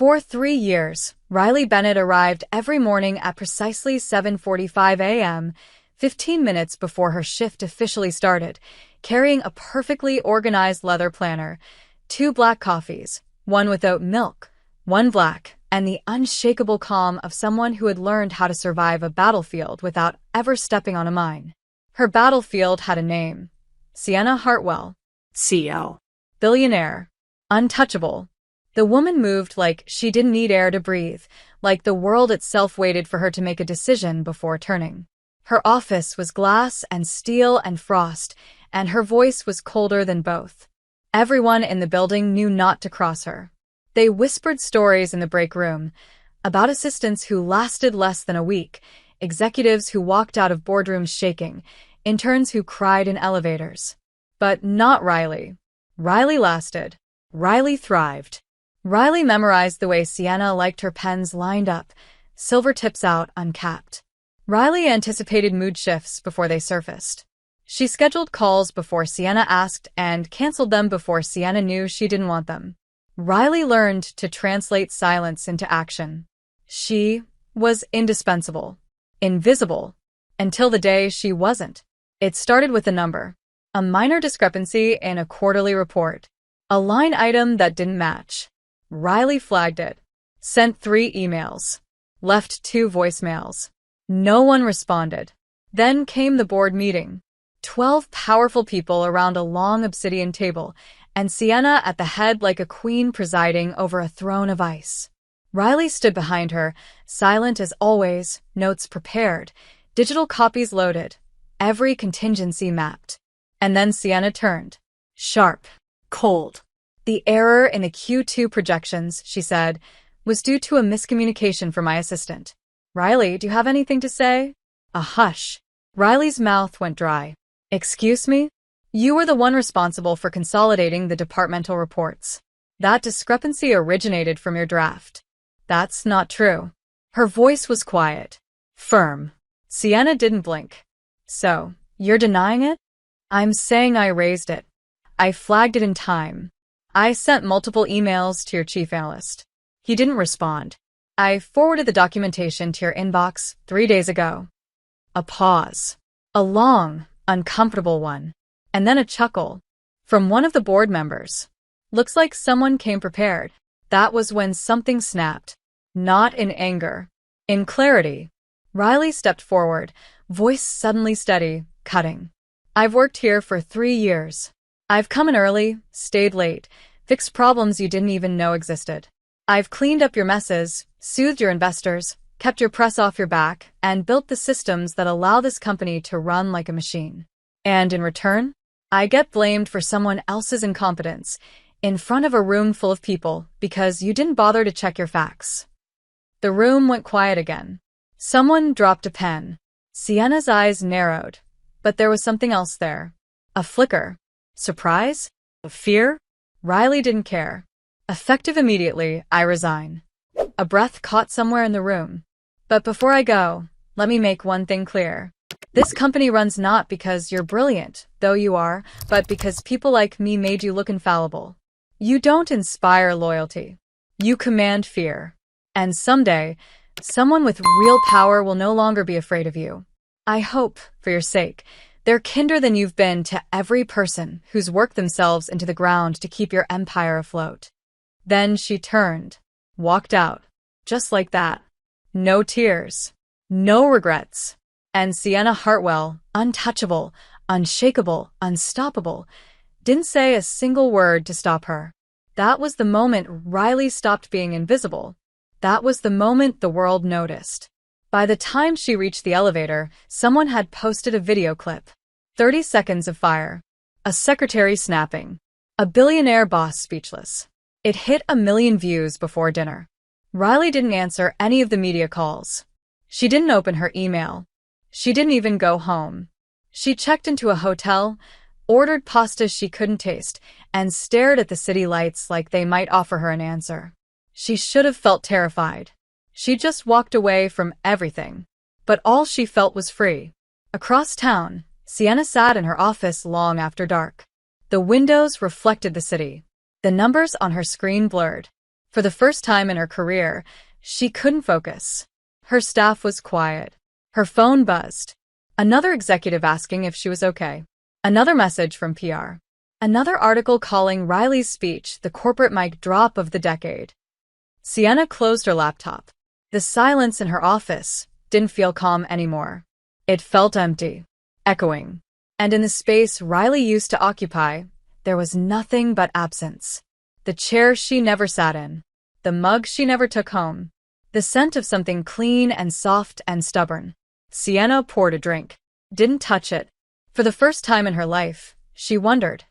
For 3 years, Riley Bennett arrived every morning at precisely 7:45 a.m., 15 minutes before her shift officially started, carrying a perfectly organized leather planner, 2 black coffees, one with oat milk, one black, and the unshakable calm of someone who had learned how to survive a battlefield without ever stepping on a mine. Her battlefield had a name: Sienna Hartwell, CL, billionaire, untouchable. The woman moved like she didn't need air to breathe, like the world itself waited for her to make a decision before turning. Her office was glass and steel and frost, and her voice was colder than both. Everyone in the building knew not to cross her. They whispered stories in the break room about assistants who lasted less than a week, executives who walked out of boardrooms shaking, interns who cried in elevators. But not Riley. Riley lasted. Riley thrived. Riley memorized the way Sienna liked her pens lined up, silver tips out, uncapped. Riley anticipated mood shifts before they surfaced. She scheduled calls before Sienna asked and canceled them before Sienna knew she didn't want them. Riley learned to translate silence into action. She was indispensable, invisible, until the day she wasn't. It started with a number, a minor discrepancy in a quarterly report, a line item that didn't match. Riley flagged it, sent 3 emails, left 2 voicemails. No one responded. Then came the board meeting. 12 powerful people around a long obsidian table, and Sienna at the head like a queen presiding over a throne of ice. Riley stood behind her, silent as always, notes prepared, digital copies loaded, every contingency mapped. And then Sienna turned. Sharp. Cold. The error in the Q2 projections, she said, was due to a miscommunication from my assistant. Riley, do you have anything to say? A hush. Riley's mouth went dry. Excuse me? You were the one responsible for consolidating the departmental reports. That discrepancy originated from your draft. That's not true. Her voice was quiet, firm. Sienna didn't blink. So, you're denying it? I'm saying I raised it. I flagged it in time. I sent multiple emails to your chief analyst. He didn't respond. I forwarded the documentation to your inbox 3 days ago. A pause. A long, uncomfortable one. And then a chuckle. From one of the board members. Looks like someone came prepared. That was when something snapped. Not in anger. In clarity. Riley stepped forward, voice suddenly steady, cutting. I've worked here for 3 years. I've come in early, stayed late, fixed problems you didn't even know existed. I've cleaned up your messes, soothed your investors, kept your press off your back, and built the systems that allow this company to run like a machine. And in return, I get blamed for someone else's incompetence in front of a room full of people because you didn't bother to check your facts. The room went quiet again. Someone dropped a pen. Sienna's eyes narrowed, but there was something else there. A flicker. Surprise? Fear? Riley didn't care. Effective immediately, I resign. A breath caught somewhere in the room. But before I go, let me make one thing clear. This company runs not because you're brilliant, though you are, but because people like me made you look infallible. You don't inspire loyalty. You command fear. And someday, someone with real power will no longer be afraid of you. I hope, for your sake, they're kinder than you've been to every person who's worked themselves into the ground to keep your empire afloat. Then she turned, walked out, just like that. No tears, no regrets. And Sienna Hartwell, untouchable, unshakable, unstoppable, didn't say a single word to stop her. That was the moment Riley stopped being invisible. That was the moment the world noticed. By the time she reached the elevator, someone had posted a video clip. 30 seconds of fire. A secretary snapping. A billionaire boss speechless. It hit 1 million views before dinner. Riley didn't answer any of the media calls. She didn't open her email. She didn't even go home. She checked into a hotel, ordered pasta she couldn't taste, and stared at the city lights like they might offer her an answer. She should have felt terrified. She just walked away from everything. But all she felt was free. Across town, Sienna sat in her office long after dark. The windows reflected the city. The numbers on her screen blurred. For the first time in her career, she couldn't focus. Her staff was quiet. Her phone buzzed. Another executive asking if she was okay. Another message from PR. Another article calling Riley's speech the corporate mic drop of the decade. Sienna closed her laptop. The silence in her office didn't feel calm anymore. It felt empty, echoing. And in the space Riley used to occupy, there was nothing but absence. The chair she never sat in. The mug she never took home. The scent of something clean and soft and stubborn. Sienna poured a drink. Didn't touch it. For the first time in her life, she wondered,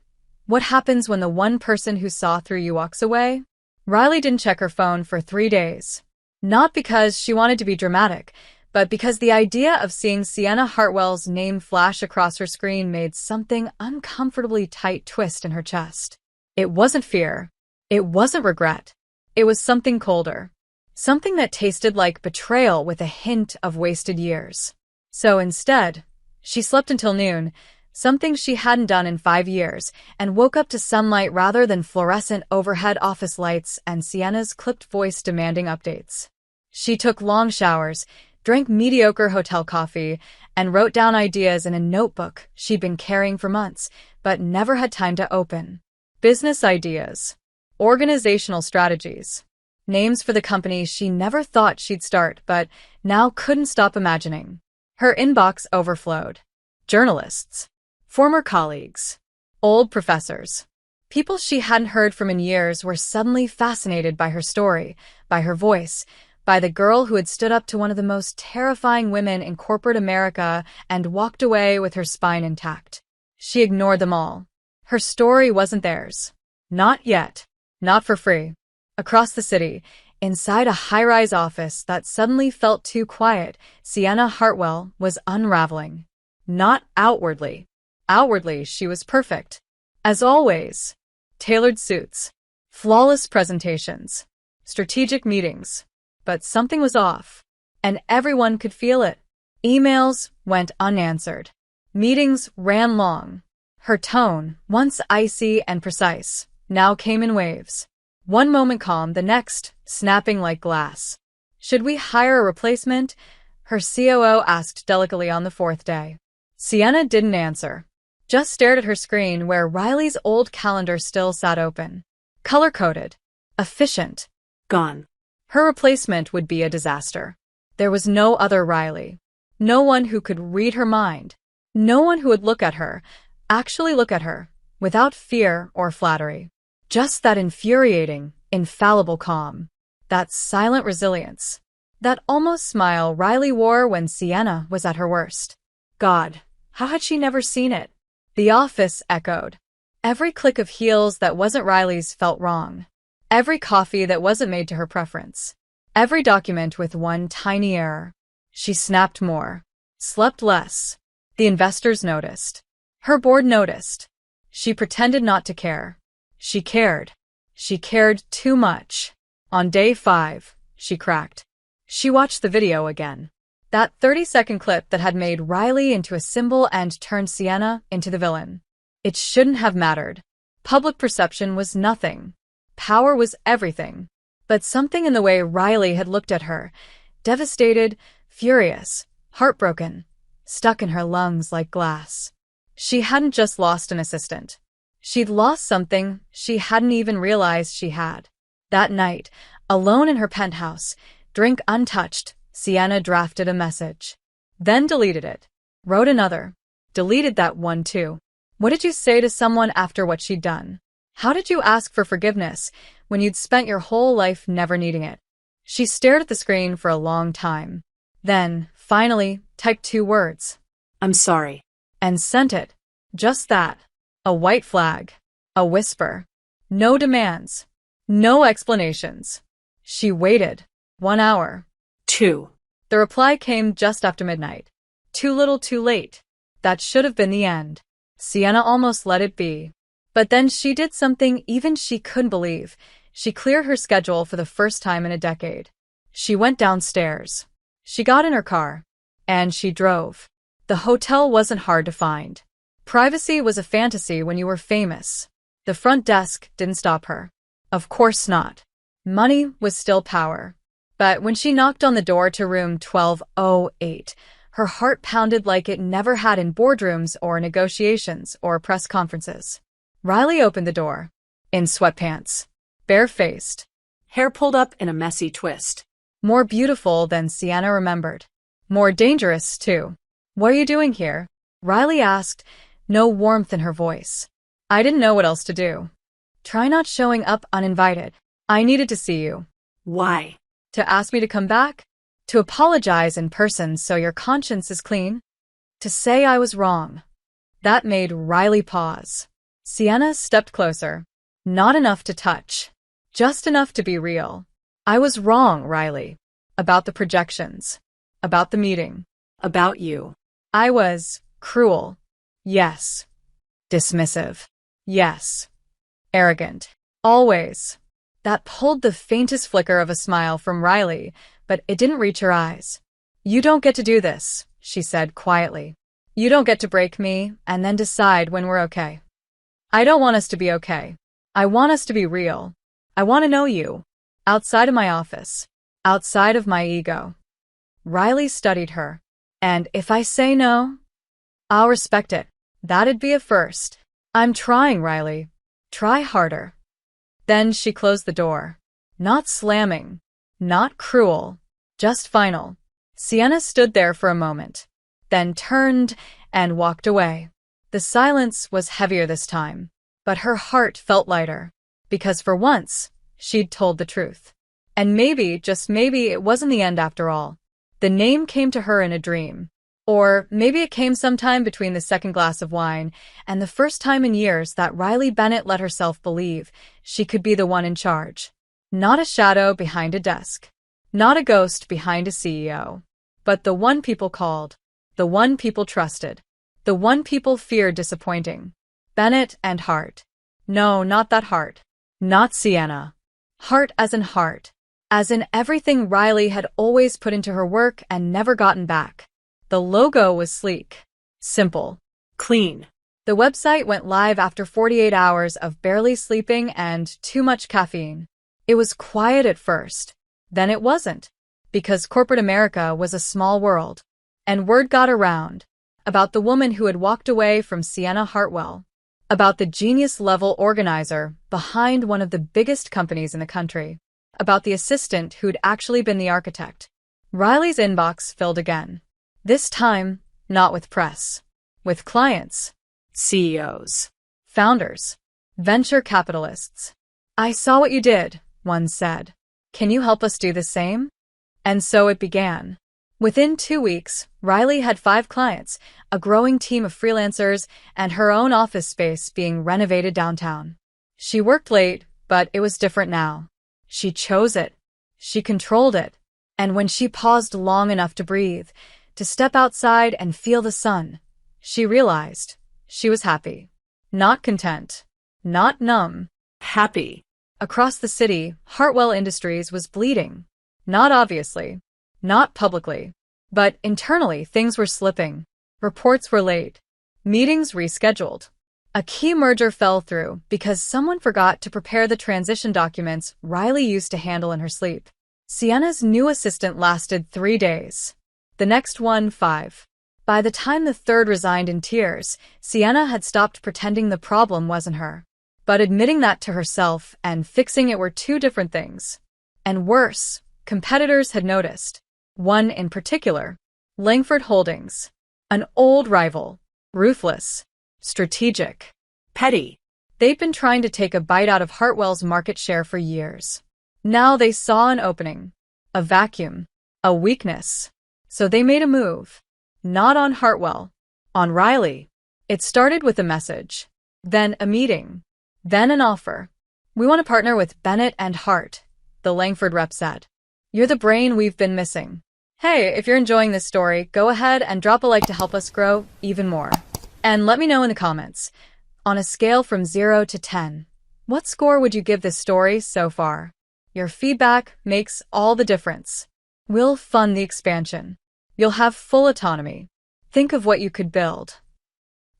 what happens when the one person who saw through you walks away? Riley didn't check her phone for 3 days. Not because she wanted to be dramatic, but because the idea of seeing Sienna Hartwell's name flash across her screen made something uncomfortably tight twist in her chest. It wasn't fear. It wasn't regret. It was something colder. Something that tasted like betrayal with a hint of wasted years. So instead, she slept until noon, something she hadn't done in 5 years, and woke up to sunlight rather than fluorescent overhead office lights and Sienna's clipped voice demanding updates. She took long showers, drank mediocre hotel coffee, and wrote down ideas in a notebook she'd been carrying for months, but never had time to open. Business ideas. Organizational strategies. Names for the company she never thought she'd start, but now couldn't stop imagining. Her inbox overflowed. Journalists. Former colleagues. Old professors. People she hadn't heard from in years were suddenly fascinated by her story, by her voice, by the girl who had stood up to one of the most terrifying women in corporate America and walked away with her spine intact. She ignored them all. Her story wasn't theirs. Not yet. Not for free. Across the city, inside a high-rise office that suddenly felt too quiet, Sienna Hartwell was unraveling. Not outwardly. Outwardly, she was perfect. As always. Tailored suits. Flawless presentations. Strategic meetings. But something was off. And everyone could feel it. Emails went unanswered. Meetings ran long. Her tone, once icy and precise, now came in waves. One moment calm, the next snapping like glass. Should we hire a replacement? Her COO asked delicately on the 4th day. Sienna didn't answer. Just stared at her screen where Riley's old calendar still sat open. Color-coded. Efficient. Gone. Her replacement would be a disaster. There was no other Riley. No one who could read her mind. No one who would look at her, actually look at her, without fear or flattery. Just that infuriating, infallible calm. That silent resilience. That almost smile Riley wore when Sienna was at her worst. God, how had she never seen it? The office echoed. Every click of heels that wasn't Riley's felt wrong. Every coffee that wasn't made to her preference. Every document with one tiny error. She snapped more. Slept less. The investors noticed. Her board noticed. She pretended not to care. She cared. She cared too much. On day 5, she cracked. She watched the video again. That 30-second clip that had made Riley into a symbol and turned Sienna into the villain. It shouldn't have mattered. Public perception was nothing. Power was everything. But something in the way Riley had looked at her, devastated, furious, heartbroken, stuck in her lungs like glass. She hadn't just lost an assistant. She'd lost something she hadn't even realized she had. That night, alone in her penthouse, drink untouched, Sienna drafted a message. Then deleted it. Wrote another. Deleted that one too. What did you say to someone after what she'd done? How did you ask for forgiveness when you'd spent your whole life never needing it? She stared at the screen for a long time. Then, finally, typed 2 words. I'm sorry. And sent it. Just that. A white flag. A whisper. No demands. No explanations. She waited. 1 hour. 2. The reply came just after midnight. Too little too late. That should have been the end. Sienna almost let it be. But then she did something even she couldn't believe. She cleared her schedule for the first time in a decade. She went downstairs. She got in her car. And she drove. The hotel wasn't hard to find. Privacy was a fantasy when you were famous. The front desk didn't stop her. Of course not. Money was still power. But when she knocked on the door to room 1208, her heart pounded like it never had in boardrooms or negotiations or press conferences. Riley opened the door. In sweatpants. Barefaced. Hair pulled up in a messy twist. More beautiful than Sienna remembered. More dangerous, too. What are you doing here? Riley asked, no warmth in her voice. I didn't know what else to do. Try not showing up uninvited. I needed to see you. Why? To ask me to come back? To apologize in person so your conscience is clean? To say I was wrong. That made Riley pause. Sienna stepped closer. Not enough to touch. Just enough to be real. I was wrong, Riley. About the projections. About the meeting. About you. I was cruel. Yes. Dismissive. Yes. Arrogant. Always. That pulled the faintest flicker of a smile from Riley, but it didn't reach her eyes. You don't get to do this, she said quietly. You don't get to break me and then decide when we're okay. I don't want us to be okay. I want us to be real. I want to know you. Outside of my office. Outside of my ego. Riley studied her. And if I say no, I'll respect it. That'd be a first. I'm trying, Riley. Try harder. Then she closed the door. Not slamming. Not cruel. Just final. Sienna stood there for a moment. Then turned and walked away. The silence was heavier this time. But her heart felt lighter. Because for once, she'd told the truth. And maybe, just maybe, it wasn't the end after all. The name came to her in a dream. Or maybe it came sometime between the second glass of wine and the first time in years that Riley Bennett let herself believe she could be the one in charge. Not a shadow behind a desk. Not a ghost behind a CEO. But the one people called. The one people trusted. The one people feared disappointing. Bennett and Hart. No, not that Hart. Not Sienna. Hart as in heart. As in everything Riley had always put into her work and never gotten back. The logo was sleek. Simple. Clean. The website went live after 48 hours of barely sleeping and too much caffeine. It was quiet at first. Then it wasn't. Because corporate America was a small world. And word got around. About the woman who had walked away from Sienna Hartwell. About the genius-level organizer behind one of the biggest companies in the country. About the assistant who'd actually been the architect. Riley's inbox filled again. This time, not with press. With clients. CEOs. Founders. Venture capitalists. I saw what you did, one said. Can you help us do the same? And so it began. Within 2 weeks, Riley had 5 clients, a growing team of freelancers, and her own office space being renovated downtown. She worked late, but it was different now. She chose it. She controlled it. And when she paused long enough to breathe, to step outside and feel the sun, she realized she was happy. Not content. Not numb. Happy. Across the city, Hartwell Industries was bleeding. Not obviously. Not publicly. But internally, things were slipping. Reports were late. Meetings rescheduled. A key merger fell through because someone forgot to prepare the transition documents Riley used to handle in her sleep. Sienna's new assistant lasted 3 days. The next one, 5. By the time the third resigned in tears, Sienna had stopped pretending the problem wasn't her. But admitting that to herself and fixing it were 2 different things. And worse, competitors had noticed. One in particular. Langford Holdings. An old rival. Ruthless. Strategic. Petty. They'd been trying to take a bite out of Hartwell's market share for years. Now they saw an opening. A vacuum. A weakness. So they made a move. Not on Hartwell. On Riley. It started with a message. Then a meeting. Then an offer. We want to partner with Bennett and Hart, the Langford rep said. You're the brain we've been missing. Hey, if you're enjoying this story, go ahead and drop a like to help us grow even more. And let me know in the comments, on a scale from 0 to 10, what score would you give this story so far? Your feedback makes all the difference. We'll fund the expansion. You'll have full autonomy. Think of what you could build.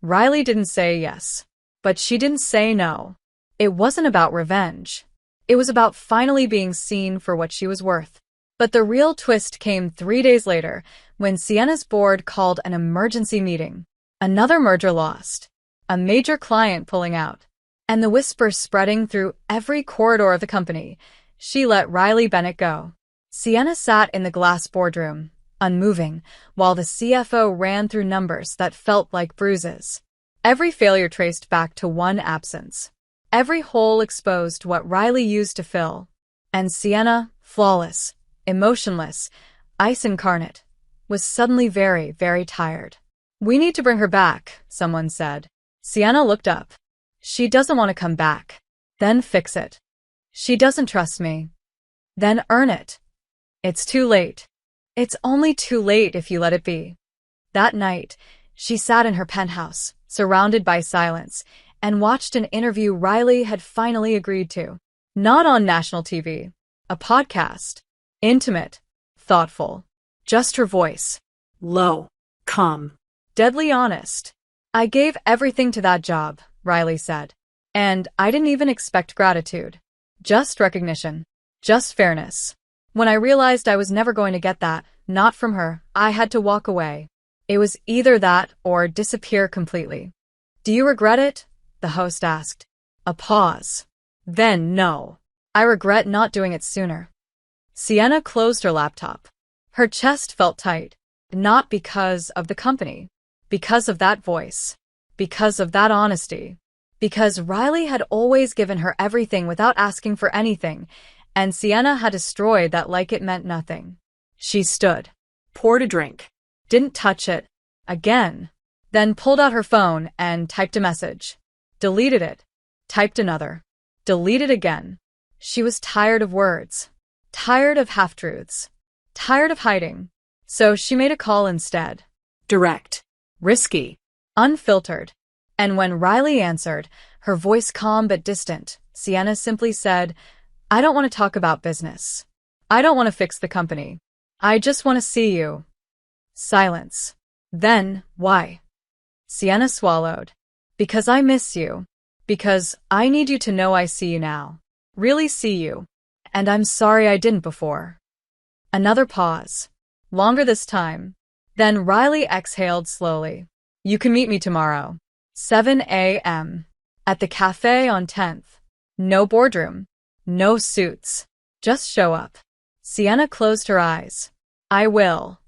Riley didn't say yes, but she didn't say no. It wasn't about revenge. It was about finally being seen for what she was worth. But the real twist came 3 days later, when Sienna's board called an emergency meeting. Another merger lost. A major client pulling out. And the whispers spreading through every corridor of the company. She let Riley Bennett go. Sienna sat in the glass boardroom, unmoving, while the CFO ran through numbers that felt like bruises. Every failure traced back to one absence. Every hole exposed what Riley used to fill. And Sienna, flawless, emotionless, ice incarnate, was suddenly very, very tired. "We need to bring her back," someone said. Sienna looked up. "She doesn't want to come back." "Then fix it." "She doesn't trust me." "Then earn it." "It's too late." "It's only too late if you let it be." That night, she sat in her penthouse, surrounded by silence, and watched an interview Riley had finally agreed to. Not on national TV. A podcast. Intimate. Thoughtful. Just her voice. Low. Calm. Deadly honest. "I gave everything to that job," Riley said. "And I didn't even expect gratitude. Just recognition. Just fairness. When I realized I was never going to get that, not from her, I had to walk away. It was either that or disappear completely." "Do you regret it?" the host asked. A pause. "Then no. I regret not doing it sooner." Sienna closed her laptop. Her chest felt tight, not because of the company, because of that voice, because of that honesty, because Riley had always given her everything without asking for anything, and Sienna had destroyed that like it meant nothing. She stood, Poured a drink. didn't touch it, again, then pulled out her phone and typed a message. Deleted it. Typed another. Deleted again. She was tired of words. Tired of half-truths. Tired of hiding. So she made a call instead. Direct. Risky. Unfiltered. And when Riley answered, her voice calm but distant, Sienna simply said, "I don't want to talk about business. I don't want to fix the company. I just want to see you." Silence. Then, "Why?" Sienna swallowed. "Because I miss you. Because I need you to know I see you now. Really see you. And I'm sorry I didn't before." Another pause. Longer this time. Then Riley exhaled slowly. "You can meet me tomorrow. 7 a.m. at the cafe on 10th. No boardroom. No suits. Just show up." Sienna closed her eyes. "I will.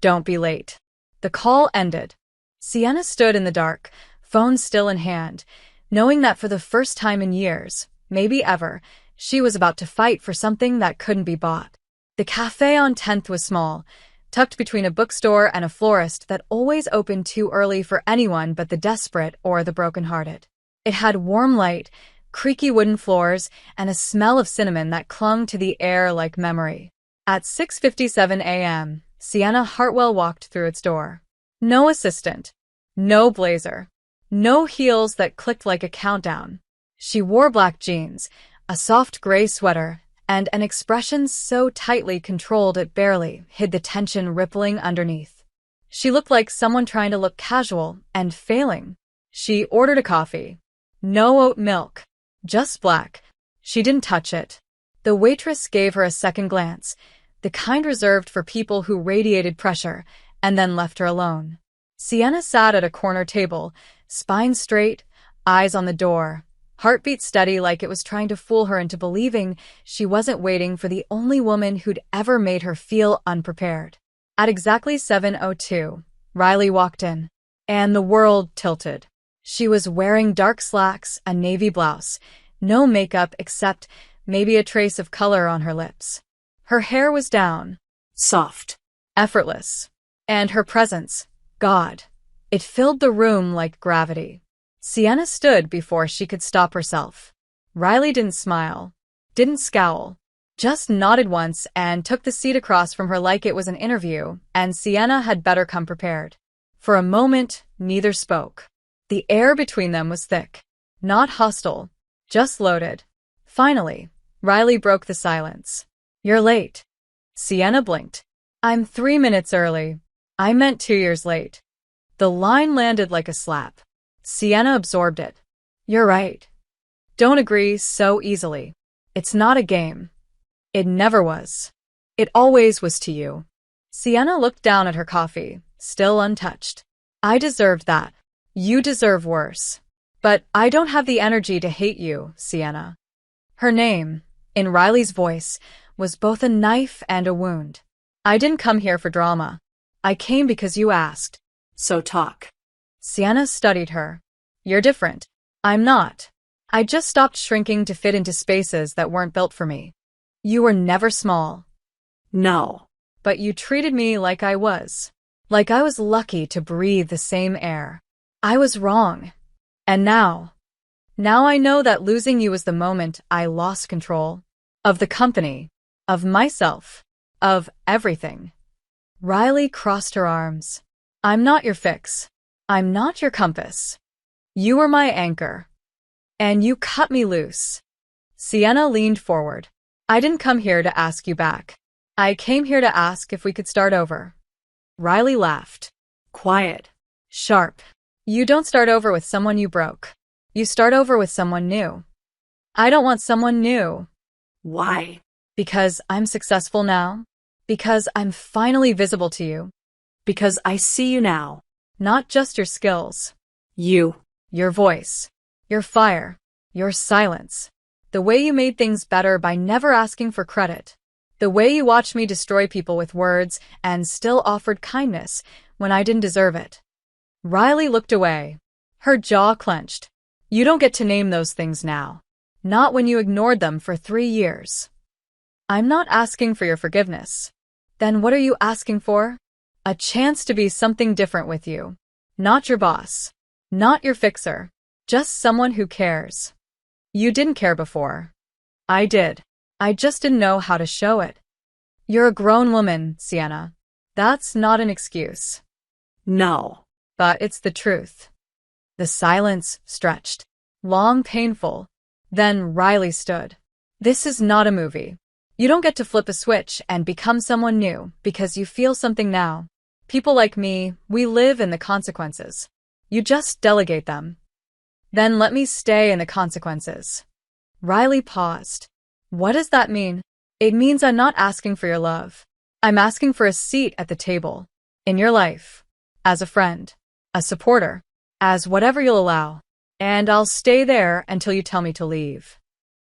Don't be late." The call ended. Sienna stood in the dark, phone still in hand, knowing that for the first time in years, maybe ever, she was about to fight for something that couldn't be bought. The cafe on 10th was small, tucked between a bookstore and a florist that always opened too early for anyone but the desperate or the brokenhearted. It had warm light, creaky wooden floors, and a smell of cinnamon that clung to the air like memory. At 6:57 a.m., Sienna Hartwell walked through its door. No assistant. No blazer. No heels that clicked like a countdown. She wore black jeans, a soft gray sweater, and an expression so tightly controlled it barely hid the tension rippling underneath. She looked like someone trying to look casual and failing. She ordered a coffee. No oat milk. Just black. She didn't touch it. The waitress gave her a second glance, the kind reserved for people who radiated pressure, and then left her alone. Sienna sat at a corner table, spine straight, eyes on the door, heartbeat steady like it was trying to fool her into believing she wasn't waiting for the only woman who'd ever made her feel unprepared. At exactly 7:02, Riley walked in, and the world tilted. She was wearing dark slacks, a navy blouse, no makeup except maybe a trace of color on her lips. Her hair was down. Soft. Effortless. And her presence, God, it filled the room like gravity. Sienna stood before she could stop herself. Riley didn't smile, didn't scowl, just nodded once and took the seat across from her like it was an interview, and Sienna had better come prepared. For a moment, neither spoke. The air between them was thick, not hostile, just loaded. Finally, Riley broke the silence. "You're late." Sienna blinked. "I'm 3 minutes early. I meant 2 years late." The line landed like a slap. Sienna absorbed it. "You're right. Don't agree so easily. It's not a game. It never was. It always was to you. Sienna looked down at her coffee, still untouched. I deserved that. You deserve worse. But I don't have the energy to hate you, Sienna. Her name, in Riley's voice, was both a knife and a wound. I didn't come here for drama. I came because you asked. So talk. Sienna studied her. You're different. I'm not. I just stopped shrinking to fit into spaces that weren't built for me. You were never small. No. But you treated me like I was. Like I was lucky to breathe the same air. I was wrong. And now I know that losing you was the moment I lost control. Of the company. Of myself. Of everything. Riley crossed her arms. I'm not your fix. I'm not your compass. You were my anchor. And you cut me loose. Sienna leaned forward. I didn't come here to ask you back. I came here to ask if we could start over. Riley laughed. Quiet. Sharp. You don't start over with someone you broke. You start over with someone new. I don't want someone new. Why? Because I'm successful now. Because I'm finally visible to you. Because I see you now. Not just your skills. You. Your voice. Your fire. Your silence. The way you made things better by never asking for credit. The way you watched me destroy people with words and still offered kindness when I didn't deserve it. Riley looked away. Her jaw clenched. You don't get to name those things now. Not when you ignored them for 3 years. I'm not asking for your forgiveness. Then what are you asking for? A chance to be something different with you. Not your boss. Not your fixer. Just someone who cares. You didn't care before. I did. I just didn't know how to show it. You're a grown woman, Sienna. That's not an excuse. No. But it's the truth. The silence stretched. Long, painful. Then Riley stood. This is not a movie. You don't get to flip a switch and become someone new because you feel something now. People like me, we live in the consequences. You just delegate them. Then let me stay in the consequences. Riley paused. What does that mean? It means I'm not asking for your love. I'm asking for a seat at the table. In your life. As a friend. A supporter. As whatever you'll allow. And I'll stay there until you tell me to leave.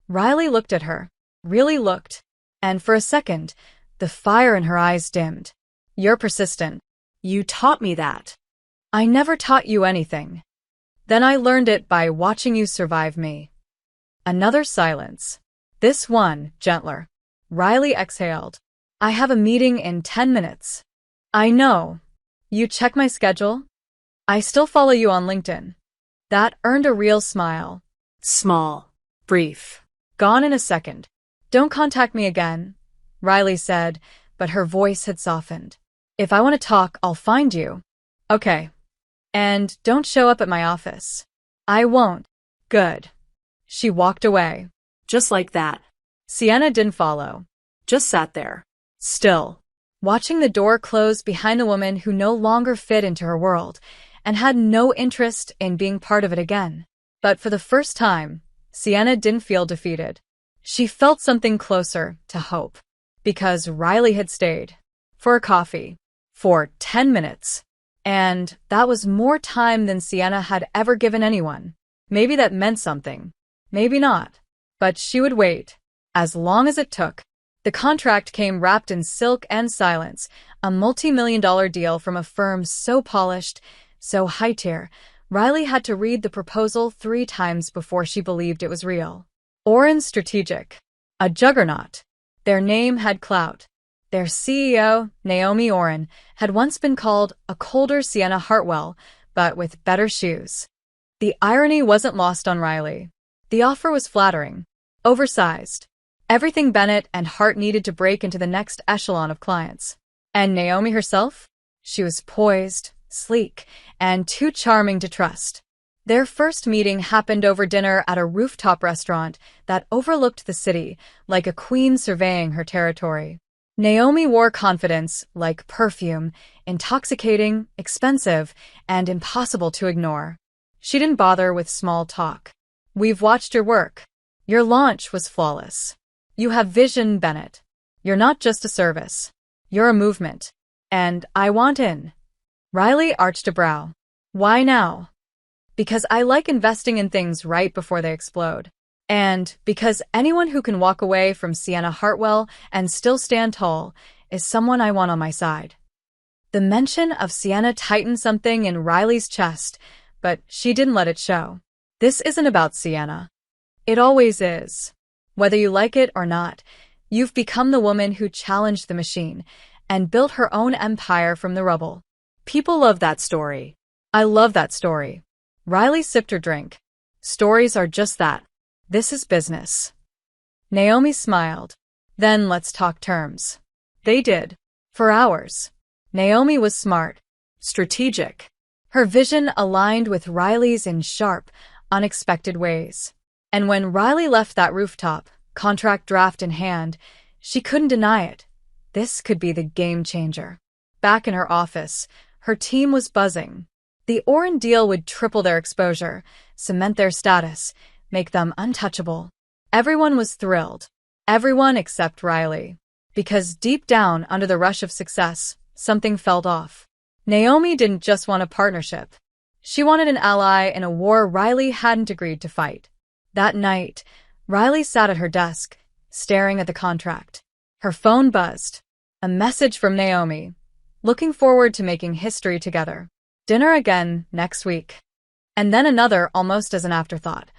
Riley looked at her. Really looked. And for a second, the fire in her eyes dimmed. You're persistent. You taught me that. I never taught you anything. Then I learned it by watching you survive me. Another silence. This one, gentler. Riley exhaled. I have a meeting in 10 minutes. I know. You check my schedule? I still follow you on LinkedIn. That earned a real smile. Small. Brief. Gone in a second. Don't contact me again, Riley said, but her voice had softened. If I want to talk, I'll find you. Okay. And don't show up at my office. I won't. Good. She walked away. Just like that. Sienna didn't follow. Just sat there. Still. Watching the door close behind the woman who no longer fit into her world and had no interest in being part of it again. But for the first time, Sienna didn't feel defeated. She felt something closer to hope. Because Riley had stayed. For a coffee. For 10 minutes. And that was more time than Sienna had ever given anyone. Maybe that meant something. Maybe not. But she would wait. As long as it took. The contract came wrapped in silk and silence, a multi-million-dollar deal from a firm so polished, so high-tier, Riley had to read the proposal 3 times before she believed it was real. Oren Strategic. A juggernaut. Their name had clout. Their CEO, Naomi Oren, had once been called a colder Sienna Hartwell, but with better shoes. The irony wasn't lost on Riley. The offer was flattering. Oversized. Everything Bennett and Hart needed to break into the next echelon of clients. And Naomi herself? She was poised, sleek, and too charming to trust. Their first meeting happened over dinner at a rooftop restaurant that overlooked the city, like a queen surveying her territory. Naomi wore confidence like perfume, intoxicating, expensive, and impossible to ignore. She didn't bother with small talk. We've watched your work. Your launch was flawless. You have vision, Bennett. You're not just a service. You're a movement. And I want in. Riley arched a brow. Why now? Because I like investing in things right before they explode. And because anyone who can walk away from Sienna Hartwell and still stand tall is someone I want on my side. The mention of Sienna tightened something in Riley's chest, but she didn't let it show. This isn't about Sienna. It always is. Whether you like it or not, you've become the woman who challenged the machine and built her own empire from the rubble. People love that story. I love that story. Riley sipped her drink. Stories are just that. This is business. Naomi smiled. Then let's talk terms. They did. For hours. Naomi was smart. Strategic. Her vision aligned with Riley's in sharp, unexpected ways. And when Riley left that rooftop, contract draft in hand, she couldn't deny it. This could be the game changer. Back in her office, her team was buzzing. The Oren deal would triple their exposure, cement their status, make them untouchable. Everyone was thrilled. Everyone except Riley. Because deep down, under the rush of success, something felt off. Naomi didn't just want a partnership. She wanted an ally in a war Riley hadn't agreed to fight. That night, Riley sat at her desk, staring at the contract. Her phone buzzed. A message from Naomi. Looking forward to making history together. Dinner again next week. And then another almost as an afterthought.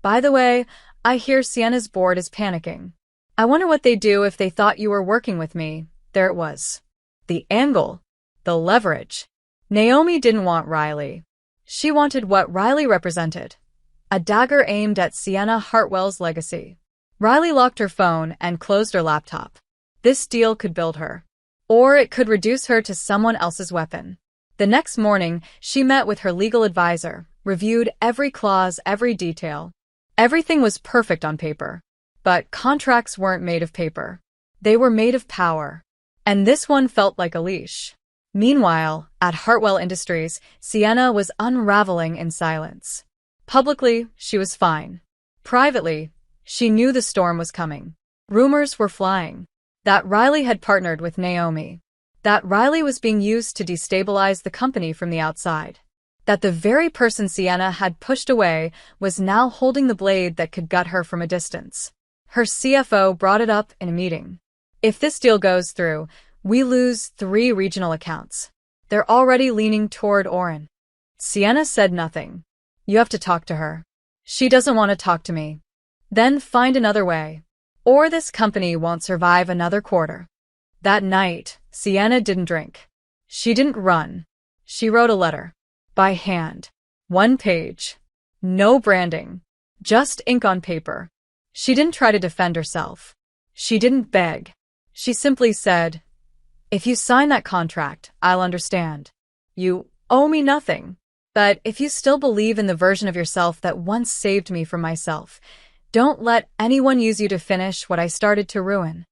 By the way, I hear Sienna's board is panicking. I wonder what they'd do if they thought you were working with me. There it was. The angle. The leverage. Naomi didn't want Riley. She wanted what Riley represented. A dagger aimed at Sienna Hartwell's legacy. Riley locked her phone and closed her laptop. This deal could build her. Or it could reduce her to someone else's weapon. The next morning, she met with her legal advisor, reviewed every clause, every detail. Everything was perfect on paper. But contracts weren't made of paper. They were made of power. And this one felt like a leash. Meanwhile, at Hartwell Industries, Sienna was unraveling in silence. Publicly, she was fine. Privately, she knew the storm was coming. Rumors were flying. That Riley had partnered with Naomi. That Riley was being used to destabilize the company from the outside. That the very person Sienna had pushed away was now holding the blade that could gut her from a distance. Her CFO brought it up in a meeting. If this deal goes through, we lose 3 regional accounts. They're already leaning toward Oren. Sienna said nothing. You have to talk to her. She doesn't want to talk to me. Then find another way. Or this company won't survive another quarter. That night, Sienna didn't drink. She didn't run. She wrote a letter. By hand. 1 page. No branding. Just ink on paper. She didn't try to defend herself. She didn't beg. She simply said, if you sign that contract, I'll understand. You owe me nothing. But if you still believe in the version of yourself that once saved me from myself, don't let anyone use you to finish what I started to ruin.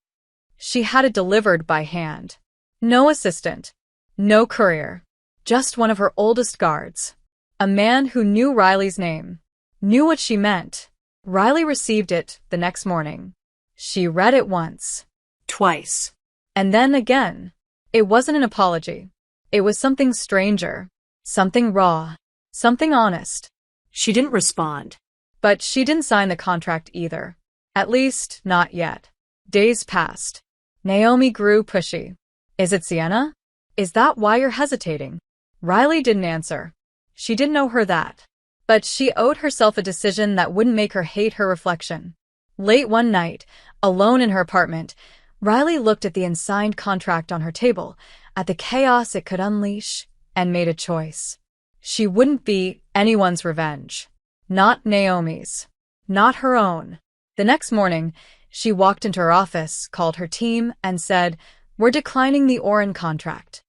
She had it delivered by hand. No assistant. No courier. Just one of her oldest guards. A man who knew Riley's name. Knew what she meant. Riley received it the next morning. She read it once. Twice. And then again. It wasn't an apology. It was something stranger. Something raw. Something honest. She didn't respond. But she didn't sign the contract either. At least, not yet. Days passed. Naomi grew pushy. Is it Sienna? Is that why you're hesitating? Riley didn't answer. She didn't owe her that. But she owed herself a decision that wouldn't make her hate her reflection. Late one night, alone in her apartment, Riley looked at the unsigned contract on her table, at the chaos it could unleash, and made a choice. She wouldn't be anyone's revenge. Not Naomi's. Not her own. The next morning, she walked into her office, called her team, and said, we're declining the Oren contract.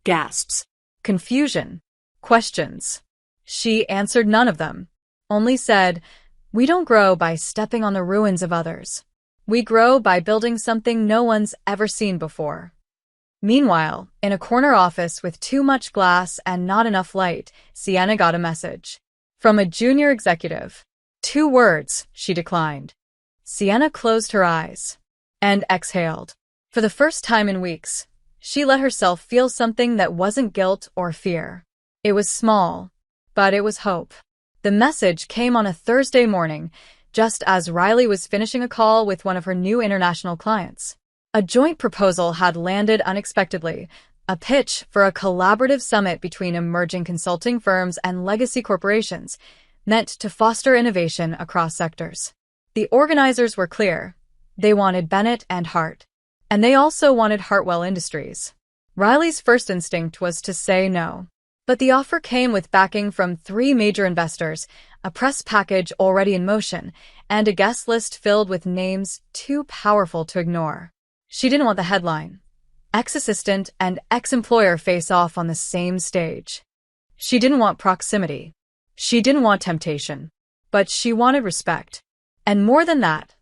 Gasps. Confusion. Questions. She answered none of them. Only said, we don't grow by stepping on the ruins of others. We grow by building something no one's ever seen before. Meanwhile, in a corner office with too much glass and not enough light, Sienna got a message. From a junior executive. 2 words, she declined. Sienna closed her eyes and exhaled. For the first time in weeks, she let herself feel something that wasn't guilt or fear. It was small, but it was hope. The message came on a Thursday morning, just as Riley was finishing a call with one of her new international clients. A joint proposal had landed unexpectedly, a pitch for a collaborative summit between emerging consulting firms and legacy corporations, meant to foster innovation across sectors. The organizers were clear. They wanted Bennett and Hart. And they also wanted Hartwell Industries. Riley's first instinct was to say no. But the offer came with backing from 3 major investors, a press package already in motion, and a guest list filled with names too powerful to ignore. She didn't want the headline. Ex-assistant and ex-employer face off on the same stage. She didn't want proximity. She didn't want temptation. But she wanted respect. And more than that,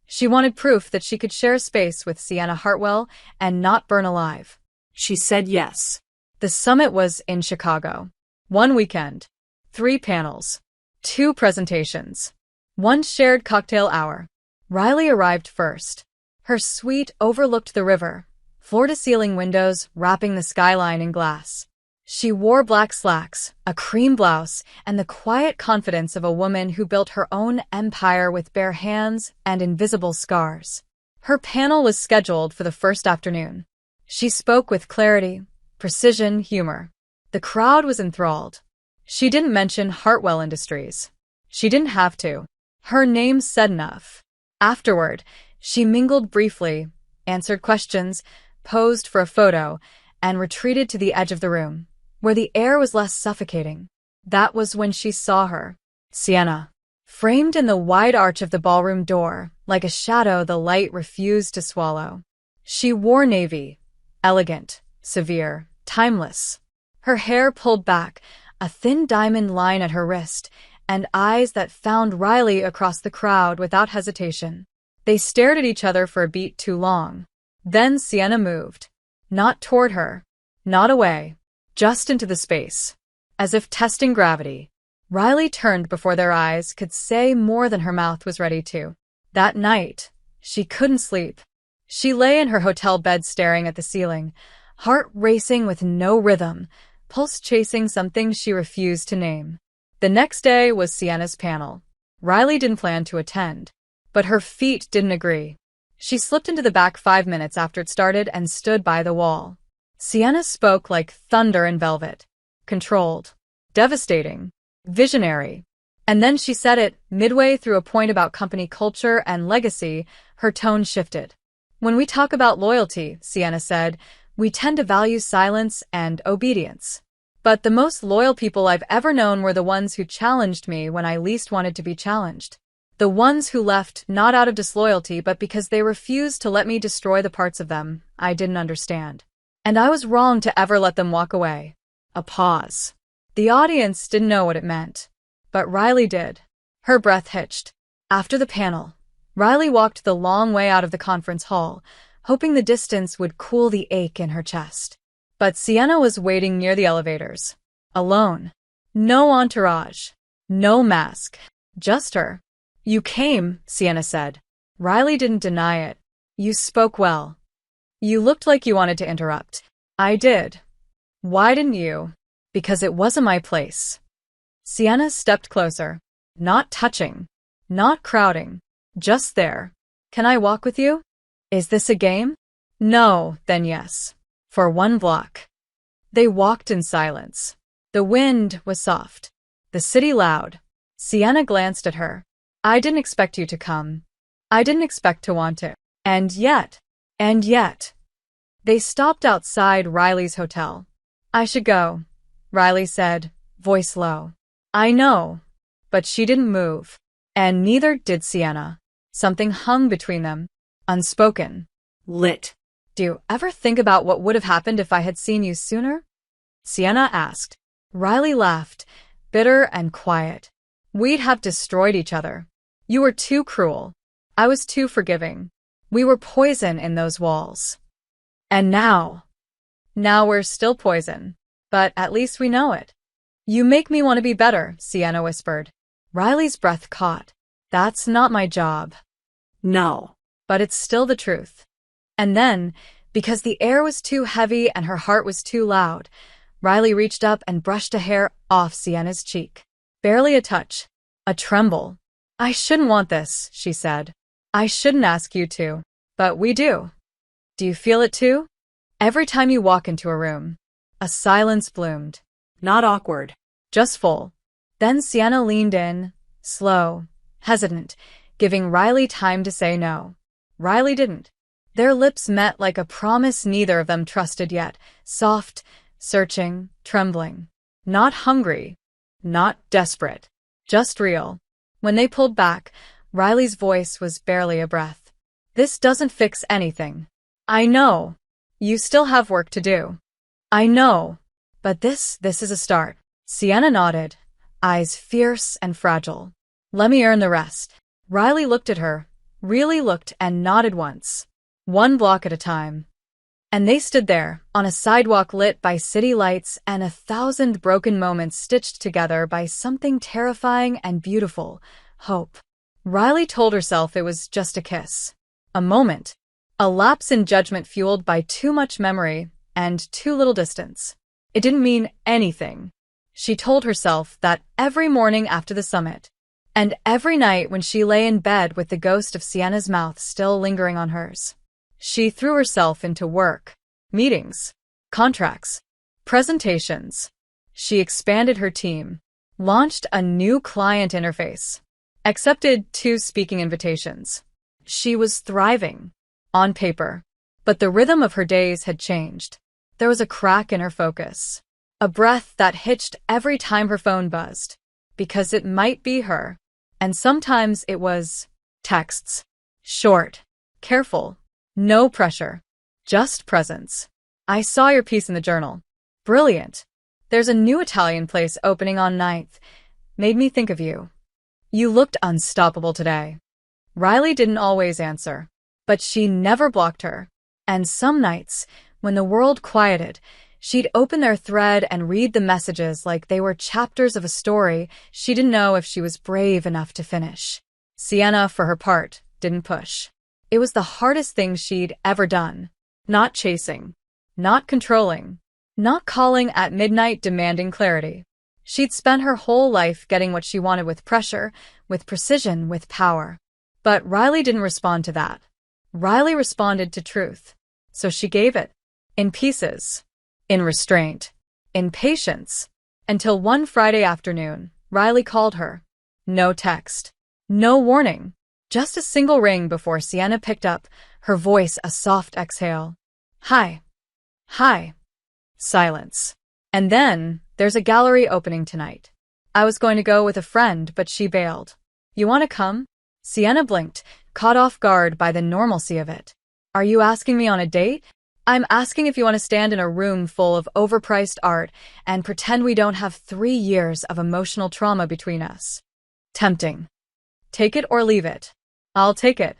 she wanted proof that she could share space with Sienna Hartwell and not burn alive. She said yes. The summit was in Chicago. 1 weekend, 3 panels, 2 presentations, 1 shared cocktail hour. Riley arrived first. Her suite overlooked the river, floor-to-ceiling windows wrapping the skyline in glass. She wore black slacks, a cream blouse, and the quiet confidence of a woman who built her own empire with bare hands and invisible scars. Her panel was scheduled for the first afternoon. She spoke with clarity, precision, humor. The crowd was enthralled. She didn't mention Hartwell Industries. She didn't have to. Her name said enough. Afterward, she mingled briefly, answered questions, posed for a photo, and retreated to the edge of the room, where the air was less suffocating. That was when she saw her. Sienna. Framed in the wide arch of the ballroom door, like a shadow the light refused to swallow. She wore navy. Elegant, severe, timeless. Her hair pulled back, a thin diamond line at her wrist, and eyes that found Riley across the crowd without hesitation. They stared at each other for a beat too long. Then Sienna moved. Not toward her. Not away. Just into the space. As if testing gravity. Riley turned before their eyes could say more than her mouth was ready to. That night, she couldn't sleep. She lay in her hotel bed staring at the ceiling, heart racing with no rhythm, pulse chasing something she refused to name. The next day was Sienna's panel. Riley didn't plan to attend, but her feet didn't agree. She slipped into the back 5 minutes after it started and stood by the wall. Sienna spoke like thunder in velvet. Controlled. Devastating. Visionary. And then she said it, midway through a point about company culture and legacy, her tone shifted. When we talk about loyalty, Sienna said, we tend to value silence and obedience. But the most loyal people I've ever known were the ones who challenged me when I least wanted to be challenged. The ones who left not out of disloyalty but because they refused to let me destroy the parts of them I didn't understand. And I was wrong to ever let them walk away. A pause. The audience didn't know what it meant. But Riley did. Her breath hitched. After the panel, Riley walked the long way out of the conference hall, hoping the distance would cool the ache in her chest. But Sienna was waiting near the elevators. Alone. No entourage. No mask. Just her. You came, Sienna said. Riley didn't deny it. You spoke well. You looked like you wanted to interrupt. I did. Why didn't you? Because it wasn't my place. Sienna stepped closer. Not touching. Not crowding. Just there. Can I walk with you? Is this a game? No, then yes. For 1 block. They walked in silence. The wind was soft. The city loud. Sienna glanced at her. I didn't expect you to come. I didn't expect to want to. And yet. They stopped outside Riley's hotel. I should go, Riley said, voice low. I know. But she didn't move. And neither did Sienna. Something hung between them. Unspoken. Lit. Do you ever think about what would have happened if I had seen you sooner? Sienna asked. Riley laughed, bitter and quiet. We'd have destroyed each other. You were too cruel. I was too forgiving. We were poison in those walls. And now we're still poison. But at least we know it. You make me want to be better, Sienna whispered. Riley's breath caught. That's not my job. No. But it's still the truth. And then, because the air was too heavy and her heart was too loud, Riley reached up and brushed a hair off Sienna's cheek. Barely a touch. A tremble. I shouldn't want this, she said. I shouldn't ask you to. But we do. Do you feel it too? Every time you walk into a room. A silence bloomed. Not awkward. Just full. Then Sienna leaned in, slow, hesitant, giving Riley time to say no. Riley didn't. Their lips met like a promise neither of them trusted yet, soft, searching, trembling. Not hungry, not desperate, just real. When they pulled back, Riley's voice was barely a breath. This doesn't fix anything. I know. You still have work to do. I know. But this is a start. Sienna nodded, eyes fierce and fragile. Let me earn the rest. Riley looked at her, really looked and nodded once. One block at a time. And they stood there, on a sidewalk lit by city lights and 1,000 broken moments stitched together by something terrifying and beautiful, hope. Riley told herself it was just a kiss. A moment. A lapse in judgment fueled by too much memory and too little distance. It didn't mean anything. She told herself that every morning after the summit, and every night when she lay in bed with the ghost of Sienna's mouth still lingering on hers. She threw herself into work, meetings, contracts, presentations. She expanded her team, launched a new client interface, accepted 2 speaking invitations. She was thriving, on paper, but the rhythm of her days had changed. There was a crack in her focus, a breath that hitched every time her phone buzzed, because it might be her, and sometimes it was texts, short, careful. No pressure. Just presence. I saw your piece in the journal. Brilliant. There's a new Italian place opening on 9th. Made me think of you. You looked unstoppable today. Riley didn't always answer, but she never blocked her. And some nights, when the world quieted, she'd open their thread and read the messages like they were chapters of a story she didn't know if she was brave enough to finish. Sienna, for her part, didn't push. It was the hardest thing she'd ever done. Not chasing. Not controlling. Not calling at midnight demanding clarity. She'd spent her whole life getting what she wanted with pressure, with precision, with power. But Riley didn't respond to that. Riley responded to truth. So she gave it. In pieces. In restraint. In patience. Until one Friday afternoon, Riley called her. No text. No warning. Just a single ring before Sienna picked up, her voice a soft exhale. Hi. Hi. Silence. And then, there's a gallery opening tonight. I was going to go with a friend, but she bailed. You want to come? Sienna blinked, caught off guard by the normalcy of it. Are you asking me on a date? I'm asking if you want to stand in a room full of overpriced art and pretend we don't have 3 years of emotional trauma between us. Tempting. Take it or leave it. I'll take it.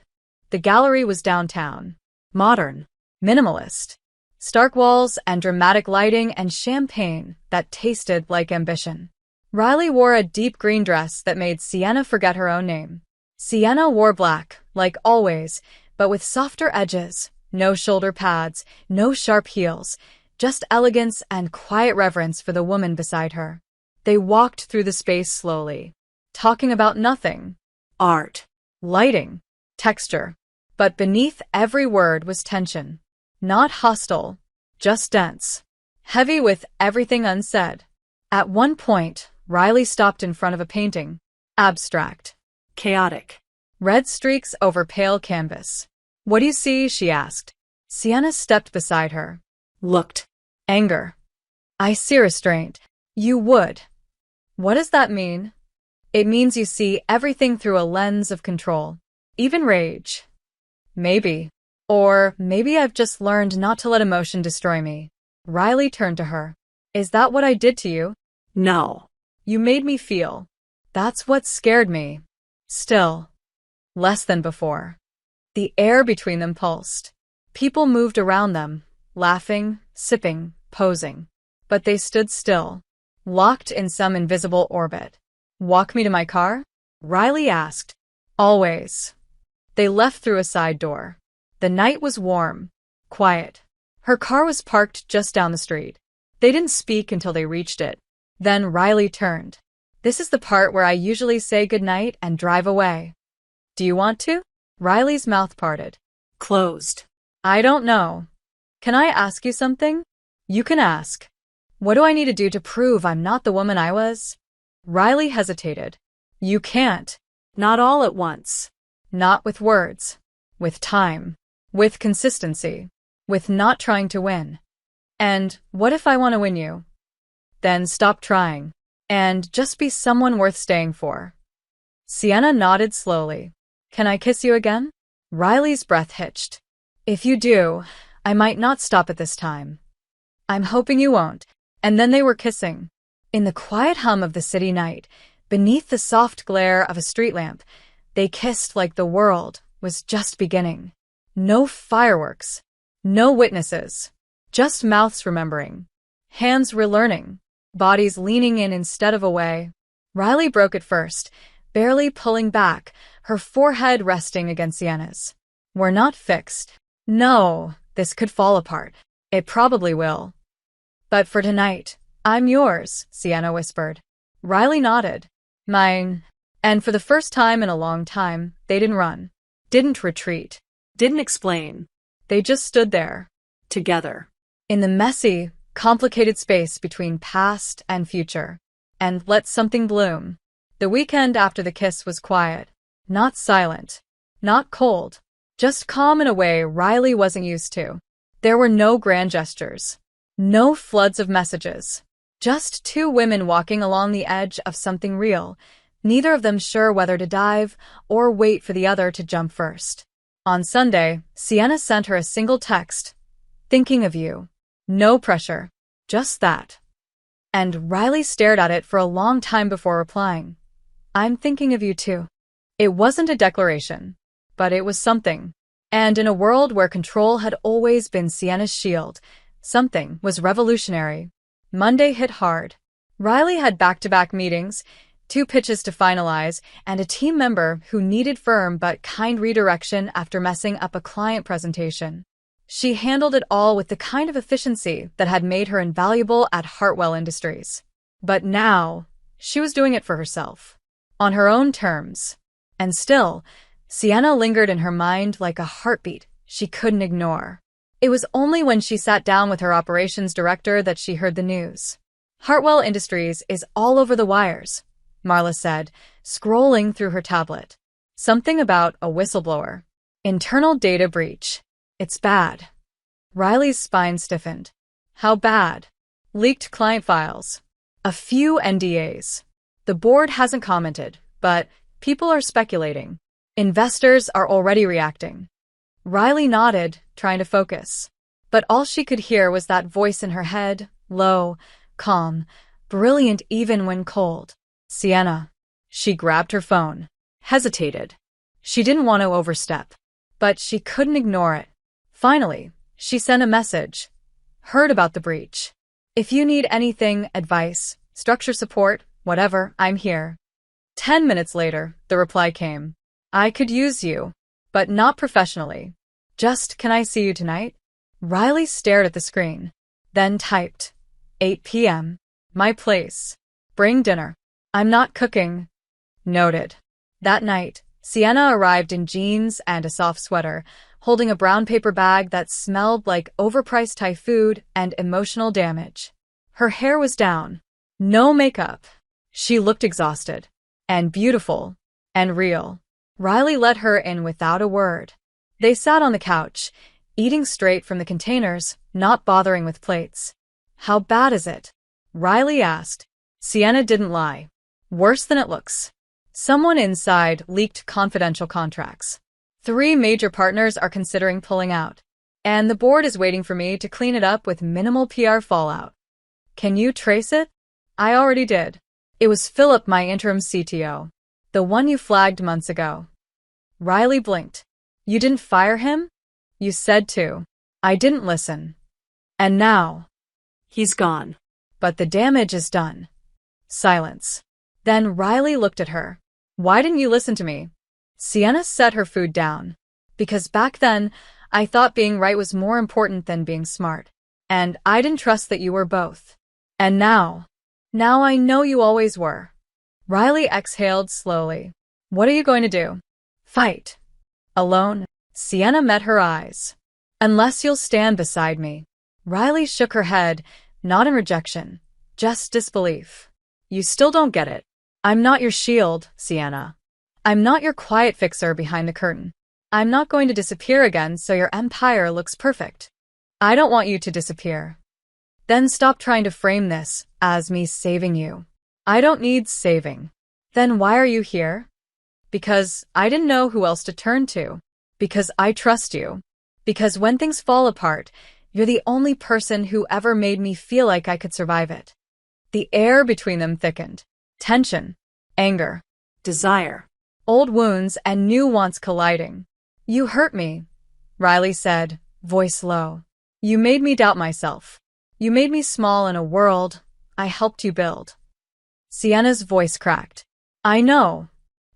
The gallery was downtown. Modern. Minimalist. Stark walls and dramatic lighting and champagne that tasted like ambition. Riley wore a deep green dress that made Sienna forget her own name. Sienna wore black, like always, but with softer edges, no shoulder pads, no sharp heels, just elegance and quiet reverence for the woman beside her. They walked through the space slowly, talking about nothing. Art, lighting, texture. But beneath every word was tension. Not hostile, just dense. Heavy with everything unsaid. At one point, Riley stopped in front of a painting. Abstract. Chaotic. Red streaks over pale canvas. What do you see? She asked. Sienna stepped beside her. Looked. Anger. I see restraint. You would. What does that mean? It means you see everything through a lens of control. Even rage. Maybe. Or maybe I've just learned not to let emotion destroy me. Riley turned to her. Is that what I did to you? No. You made me feel. That's what scared me. Still. Less than before. The air between them pulsed. People moved around them, laughing, sipping, posing. But they stood still, locked in some invisible orbit. Walk me to my car? Riley asked. Always. They left through a side door. The night was warm, quiet. Her car was parked just down the street. They didn't speak until they reached it. Then Riley turned. "This is the part where I usually say goodnight and drive away. Do you want to?" Riley's mouth parted. Closed. "I don't know. Can I ask you something?" "You can ask. What do I need to do to prove I'm not the woman I was?" Riley hesitated. "You can't. Not all at once. Not with words. With time. With consistency. With not trying to win. And what if I want to win you? Then stop trying. And just be someone worth staying for." Sienna nodded slowly. "Can I kiss you again?" Riley's breath hitched. "If you do, I might not stop at this time." "I'm hoping you won't." And then they were kissing. In the quiet hum of the city night, beneath the soft glare of a street lamp, they kissed like the world was just beginning. No fireworks. No witnesses. Just mouths remembering. Hands relearning. Bodies leaning in instead of away. Riley broke it first, barely pulling back, her forehead resting against Sienna's. "We're not fixed. No, this could fall apart. It probably will. But for tonight, I'm yours," Sienna whispered. Riley nodded. "Mine." And for the first time in a long time, they didn't run. Didn't retreat. Didn't explain. They just stood there. Together. In the messy, complicated space between past and future. And let something bloom. The weekend after the kiss was quiet. Not silent. Not cold. Just calm in a way Riley wasn't used to. There were no grand gestures. No floods of messages. Just two women walking along the edge of something real, neither of them sure whether to dive or wait for the other to jump first. On Sunday, Sienna sent her a single text. "Thinking of you." No pressure. Just that. And Riley stared at it for a long time before replying. "I'm thinking of you too." It wasn't a declaration, but it was something. And in a world where control had always been Sienna's shield, something was revolutionary. Monday hit hard. Riley had back-to-back meetings, 2 pitches to finalize, and a team member who needed firm but kind redirection after messing up a client presentation. She handled it all with the kind of efficiency that had made her invaluable at Hartwell Industries. But now, she was doing it for herself. On her own terms. And still, Sienna lingered in her mind like a heartbeat she couldn't ignore. It was only when she sat down with her operations director that she heard the news. "Hartwell Industries is all over the wires," Marla said, scrolling through her tablet. "Something about a whistleblower. Internal data breach. It's bad." Riley's spine stiffened. "How bad?" "Leaked client files. A few NDAs. The board hasn't commented, but people are speculating. Investors are already reacting." Riley nodded, trying to focus. But all she could hear was that voice in her head, low, calm, brilliant even when cold. "Sienna." She grabbed her phone. Hesitated. She didn't want to overstep. But she couldn't ignore it. Finally, she sent a message. "Heard about the breach. If you need anything, advice, structure support, whatever, I'm here." 10 minutes later, the reply came. "I could use you, but not professionally. Just, can I see you tonight?" Riley stared at the screen. Then typed. 8 p.m. My place. Bring dinner. I'm not cooking. Noted. That night, Sienna arrived in jeans and a soft sweater, holding a brown paper bag that smelled like overpriced Thai food and emotional damage. Her hair was down. No makeup. She looked exhausted. And beautiful. And real. Riley let her in without a word. They sat on the couch, eating straight from the containers, not bothering with plates. "How bad is it?" Riley asked. Sienna didn't lie. "Worse than it looks. Someone inside leaked confidential contracts. 3 major partners are considering pulling out. And the board is waiting for me to clean it up with minimal PR fallout. Can you trace it?" "I already did. It was Philip, my interim CTO. The one you flagged months ago." Riley blinked. "You didn't fire him? You said to." "I didn't listen. And now?" "He's gone." "But the damage is done." Silence. Then Riley looked at her. "Why didn't you listen to me?" Sienna set her food down. Because back then, I thought being right was more important than being smart. And I didn't trust that you were both. And now I know you always were. Riley exhaled slowly. What are you going to do? Fight. Alone? Sienna met her eyes. Unless you'll stand beside me. Riley shook her head, not in rejection, just disbelief. You still don't get it. I'm not your shield, Sienna. I'm not your quiet fixer behind the curtain. I'm not going to disappear again so your empire looks perfect. I don't want you to disappear. Then stop trying to frame this as me saving you. I don't need saving. Then why are you here? Because I didn't know who else to turn to. Because I trust you. Because when things fall apart, you're the only person who ever made me feel like I could survive it. The air between them thickened. Tension, anger, Desire. old wounds and new wants colliding. You hurt me, Riley said, voice low. You made me doubt myself. You made me small in a world I helped you build. Sienna's voice cracked. I know.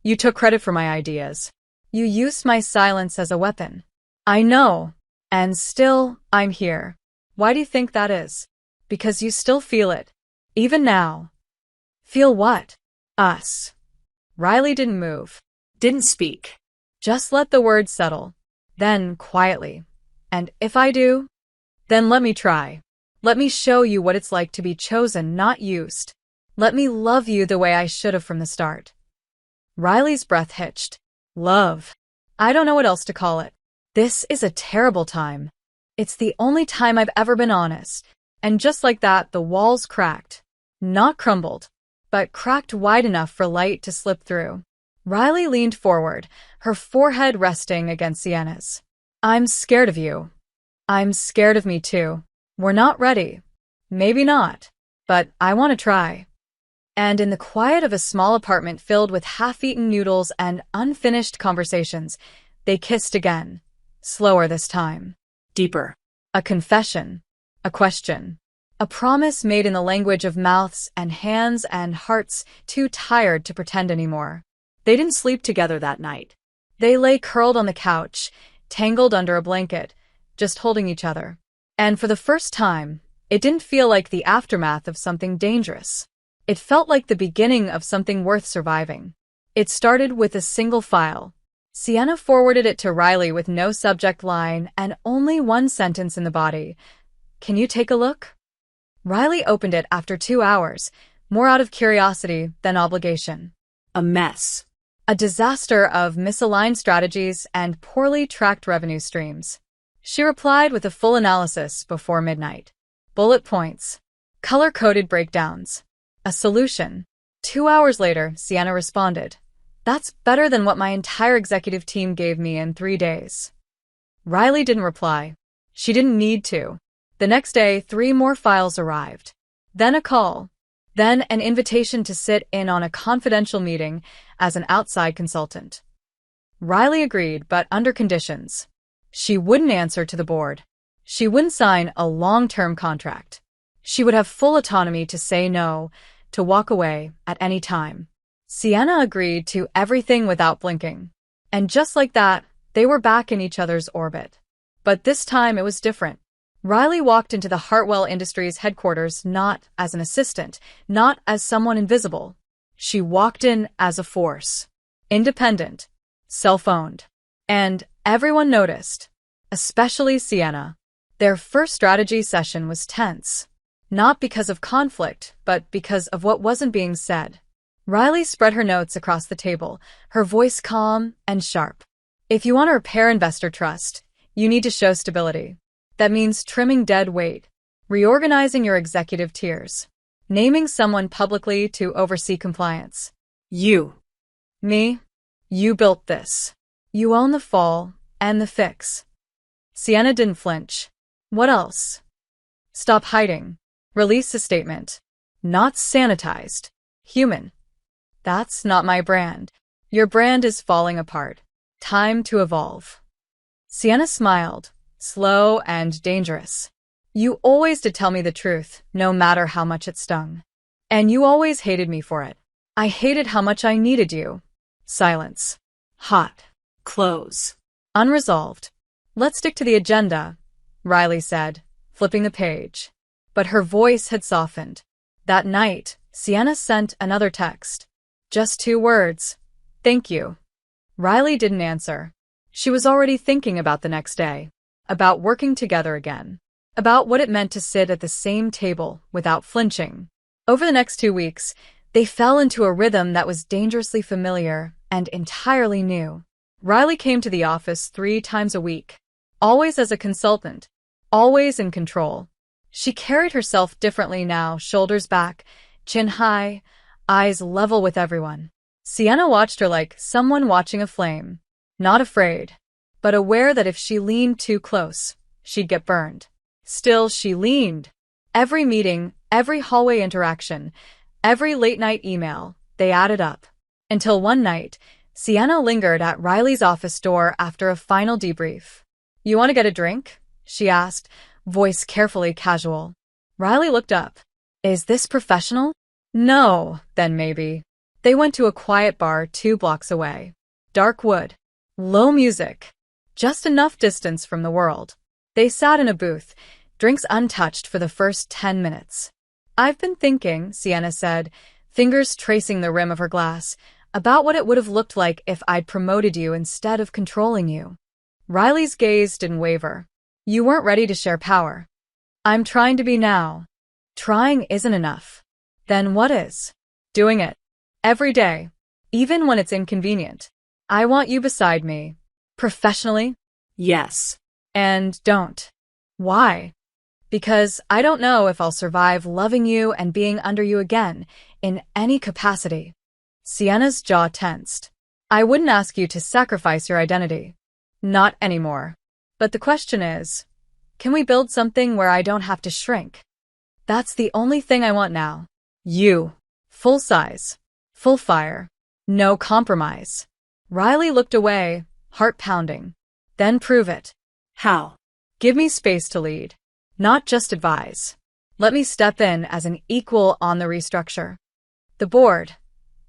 You took credit for my ideas. You used my silence as a weapon. I know. And still, I'm here. Why do you think that is? Because you still feel it. Even now. Feel what? Us. Riley didn't move. Didn't speak. Just let the words settle. Then, quietly. And if I do, then let me try. Let me show you what it's like to be chosen, not used. Let me love you the way I should have from the start. Riley's breath hitched. Love. I don't know what else to call it. This is a terrible time. It's the only time I've ever been honest. And just like that, the walls cracked. Not crumbled, but cracked wide enough for light to slip through. Riley leaned forward, her forehead resting against Sienna's. I'm scared of you. I'm scared of me too. We're not ready. Maybe not. But I want to try. And in the quiet of a small apartment filled with half-eaten noodles and unfinished conversations, they kissed again. Slower this time. Deeper. A confession. A question. A promise made in the language of mouths and hands and hearts too tired to pretend anymore. They didn't sleep together that night. They lay curled on the couch, tangled under a blanket, just holding each other. And for the first time, it didn't feel like the aftermath of something dangerous. It felt like the beginning of something worth surviving. It started with a single file. Sienna forwarded it to Riley with no subject line and only one sentence in the body. Can you take a look? Riley opened it after 2 hours, more out of curiosity than obligation. A mess. A disaster of misaligned strategies and poorly tracked revenue streams. She replied with a full analysis before midnight. Bullet points. Color-coded breakdowns. A solution. 2 hours later, Sienna responded. That's better than what my entire executive team gave me in 3 days. Riley didn't reply. She didn't need to. The next day, 3 more files arrived. Then a call. Then an invitation to sit in on a confidential meeting as an outside consultant. Riley agreed, but under conditions. She wouldn't answer to the board. She wouldn't sign a long-term contract. She would have full autonomy to say no, to walk away at any time. Sienna agreed to everything without blinking. And just like that, they were back in each other's orbit. But this time it was different. Riley walked into the Hartwell Industries headquarters not as an assistant, not as someone invisible. She walked in as a force. Independent. Self-owned. And everyone noticed. Especially Sienna. Their first strategy session was tense. Not because of conflict, but because of what wasn't being said. Riley spread her notes across the table, her voice calm and sharp. If you want to repair investor trust, you need to show stability. That means trimming dead weight, reorganizing your executive tiers, naming someone publicly to oversee compliance. You. Me? You built this. You own the fall and the fix. Sienna didn't flinch. What else? Stop hiding. Release a statement. Not sanitized. Human. That's not my brand. Your brand is falling apart. Time to evolve. Sienna smiled, slow and dangerous. You always did tell me the truth, no matter how much it stung. And you always hated me for it. I hated how much I needed you. Silence. Hot. Close. Unresolved. Let's stick to the agenda, Riley said, flipping the page. But her voice had softened. That night, Sienna sent another text. Just 2 words. Thank you. Riley didn't answer. She was already thinking about the next day, about working together again, about what it meant to sit at the same table without flinching. Over the next 2 weeks, they fell into a rhythm that was dangerously familiar and entirely new. Riley came to the office 3 times a week, always as a consultant, always in control. She carried herself differently now, shoulders back, chin high, eyes level with everyone. Sienna watched her like someone watching a flame, not afraid, but aware that if she leaned too close, she'd get burned. Still, she leaned. Every meeting, every hallway interaction, every late-night email, they added up. Until one night, Sienna lingered at Riley's office door after a final debrief. "You want to get a drink?" she asked, voice carefully casual. Riley looked up. "Is this professional?" "No, then maybe." They went to a quiet bar 2 blocks away. Dark wood. Low music. Just enough distance from the world. They sat in a booth, drinks untouched for the first 10 minutes. "I've been thinking," Sienna said, fingers tracing the rim of her glass, "about what it would have looked like if I'd promoted you instead of controlling you." Riley's gaze didn't waver. "You weren't ready to share power." "I'm trying to be now." "Trying isn't enough." "Then what is?" "Doing it. Every day. Even when it's inconvenient. I want you beside me." "Professionally?" Yes. "And don't." "Why?" "Because I don't know if I'll survive loving you and being under you again, in any capacity." Sienna's jaw tensed. "I wouldn't ask you to sacrifice your identity. Not anymore. But the question is, can we build something where I don't have to shrink? That's the only thing I want now. You. Full size. Full fire. No compromise." Riley looked away, heart pounding. "Then prove it." How? "Give me space to lead. Not just advise. Let me step in as an equal on the restructure. The board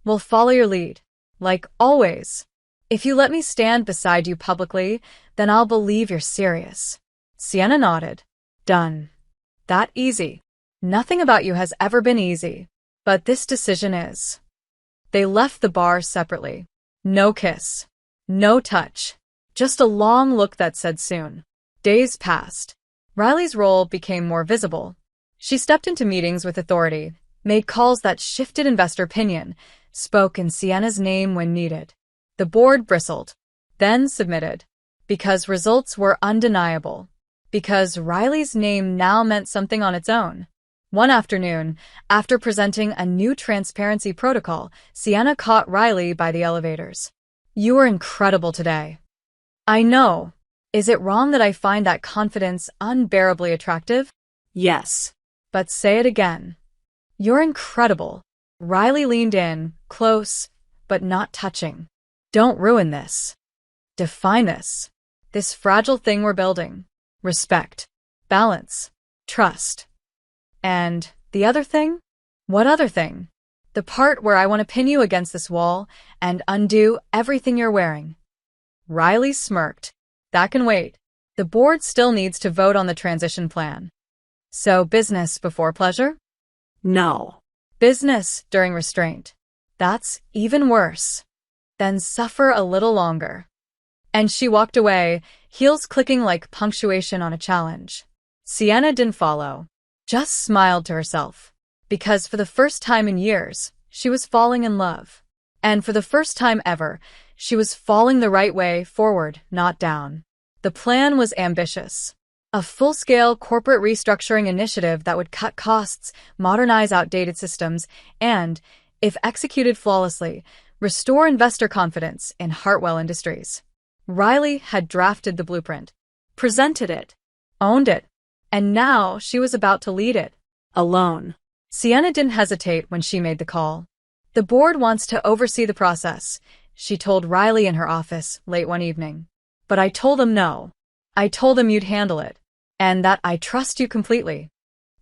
will follow your lead, like always. If you let me stand beside you publicly, then I'll believe you're serious." Sienna nodded. "Done. That easy. Nothing about you has ever been easy, but this decision is." They left the bar separately. No kiss. No touch. Just a long look that said soon. Days passed. Riley's role became more visible. She stepped into meetings with authority, made calls that shifted investor opinion, spoke in Sienna's name when needed. The board bristled, then submitted, because results were undeniable, because Riley's name now meant something on its own. One afternoon, after presenting a new transparency protocol, Sienna caught Riley by the elevators. "You were incredible today." "I know. Is it wrong that I find that confidence unbearably attractive?" Yes. "But say it again." "You're incredible." Riley leaned in, close, but not touching. "Don't ruin this. Define this. This fragile thing we're building. Respect. Balance. Trust. And the other thing?" "What other thing?" "The part where I want to pin you against this wall and undo everything you're wearing." Riley smirked. "That can wait. The board still needs to vote on the transition plan." "So business before pleasure?" No. "Business during restraint. That's even worse. Then suffer a little longer." And she walked away, heels clicking like punctuation on a challenge. Sienna didn't follow, just smiled to herself. Because for the first time in years, she was falling in love. And for the first time ever, she was falling the right way forward, not down. The plan was ambitious. A full-scale corporate restructuring initiative that would cut costs, modernize outdated systems, and, if executed flawlessly, restore investor confidence in Hartwell Industries. Riley had drafted the blueprint, presented it, owned it, and now she was about to lead it. Alone. Sienna didn't hesitate when she made the call. "The board wants to oversee the process," she told Riley in her office late one evening. "But I told them no. I told them you'd handle it, and that I trust you completely."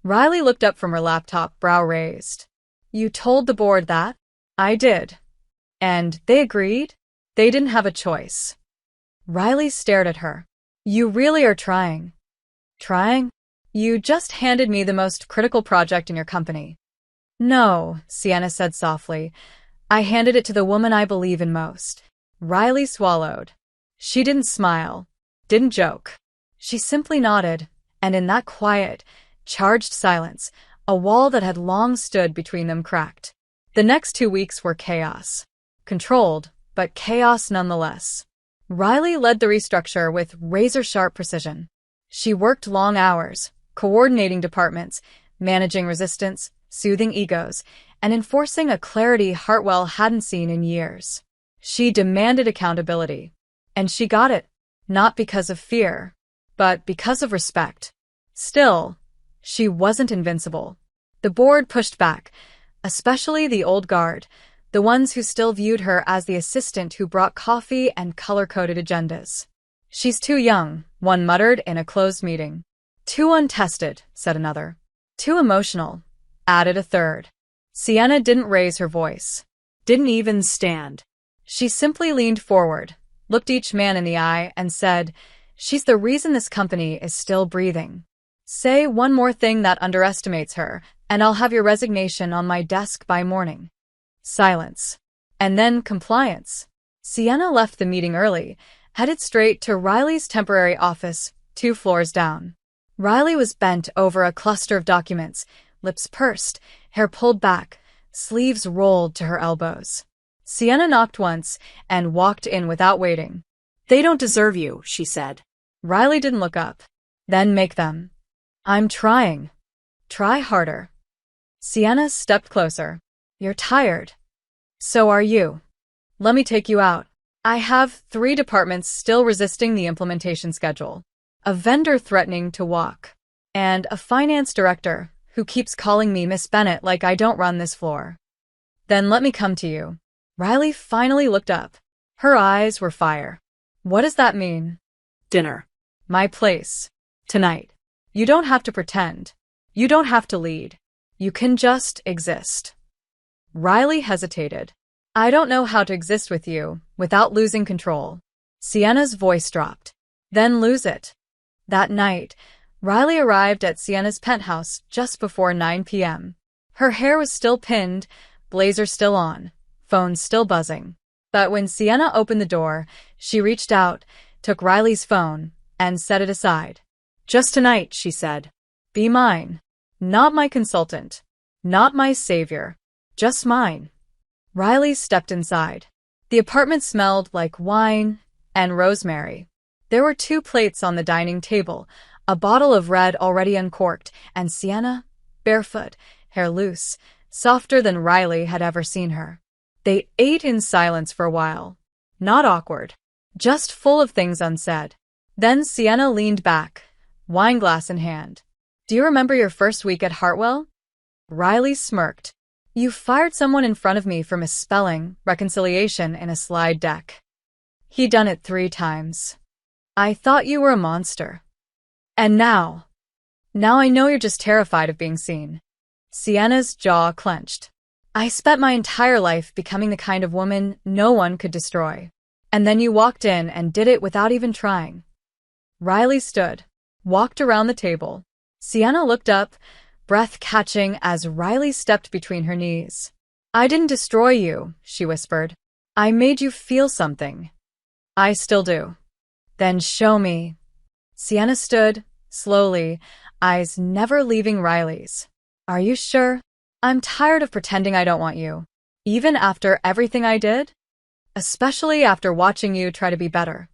Riley looked up from her laptop, brow raised. "You told the board that?" "I did." "And they agreed?" They didn't have a choice. Riley stared at her. You really are trying. Trying? You just handed me the most critical project in your company. No, Sienna said softly. I handed it to the woman I believe in most. Riley swallowed. She didn't smile, didn't joke. She simply nodded, and in that quiet, charged silence, a wall that had long stood between them cracked. The next 2 weeks were chaos. Controlled, but chaos nonetheless. Riley led the restructure with razor-sharp precision. She worked long hours, coordinating departments, managing resistance, soothing egos, and enforcing a clarity Hartwell hadn't seen in years. She demanded accountability. And she got it, not because of fear, but because of respect. Still, she wasn't invincible. The board pushed back, especially the old guard, the ones who still viewed her as the assistant who brought coffee and color-coded agendas. She's too young, one muttered in a closed meeting. Too untested, said another. Too emotional, added a third. Sienna didn't raise her voice. Didn't even stand. She simply leaned forward, looked each man in the eye, and said, She's the reason this company is still breathing. Say one more thing that underestimates her, and I'll have your resignation on my desk by morning. Silence. And then compliance. Sienna left the meeting early, headed straight to Riley's temporary office, 2 floors down. Riley was bent over a cluster of documents, lips pursed, hair pulled back, sleeves rolled to her elbows. Sienna knocked once and walked in without waiting. They don't deserve you, she said. Riley didn't look up. Then make them. I'm trying. Try harder. Sienna stepped closer. You're tired. So are you. Let me take you out. I have 3 departments still resisting the implementation schedule, a vendor threatening to walk, and a finance director who keeps calling me Miss Bennett like I don't run this floor. Then let me come to you. Riley finally looked up. Her eyes were fire. What does that mean? Dinner. My place. Tonight. You don't have to pretend. You don't have to lead. You can just exist. Riley hesitated. I don't know how to exist with you without losing control. Sienna's voice dropped. Then lose it. That night, Riley arrived at Sienna's penthouse just before 9 p.m. Her hair was still pinned, blazer still on, phone still buzzing. But when Sienna opened the door, she reached out, took Riley's phone, and set it aside. Just tonight, she said. Be mine. Not my consultant. Not my savior. Just mine. Riley stepped inside. The apartment smelled like wine and rosemary. There were 2 plates on the dining table, a bottle of red already uncorked, and Sienna, barefoot, hair loose, softer than Riley had ever seen her. They ate in silence for a while. Not awkward. Just full of things unsaid. Then Sienna leaned back, wineglass in hand. Do you remember your first week at Hartwell? Riley smirked. You fired someone in front of me for misspelling reconciliation in a slide deck. He'd done it 3 times. I thought you were a monster. And now I know you're just terrified of being seen. Sienna's jaw clenched. I spent my entire life becoming the kind of woman no one could destroy. And then you walked in and did it without even trying. Riley stood, walked around the table. Sienna looked up, breath catching as Riley stepped between her knees. I didn't destroy you, she whispered. I made you feel something. I still do. Then show me. Sienna stood, slowly, eyes never leaving Riley's. Are you sure? I'm tired of pretending I don't want you. Even after everything I did? Especially after watching you try to be better.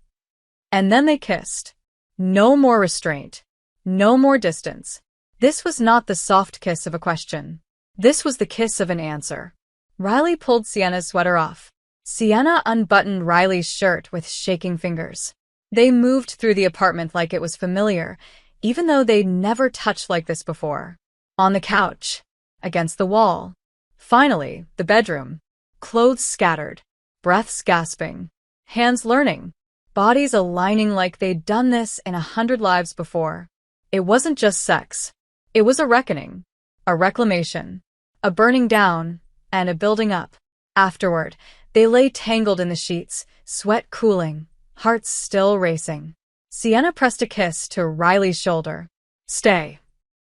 And then they kissed. No more restraint. No more distance. This was not the soft kiss of a question. This was the kiss of an answer. Riley pulled Sienna's sweater off. Sienna unbuttoned Riley's shirt with shaking fingers. They moved through the apartment like it was familiar, even though they'd never touched like this before. On the couch. Against the wall. Finally, the bedroom. Clothes scattered. Breaths gasping. Hands learning. Bodies aligning like they'd done this in 100 lives before. It wasn't just sex. It was a reckoning, a reclamation, a burning down, and a building up. Afterward, They lay tangled in the sheets, sweat cooling, hearts still racing. Sienna pressed a kiss to Riley's shoulder. "Stay."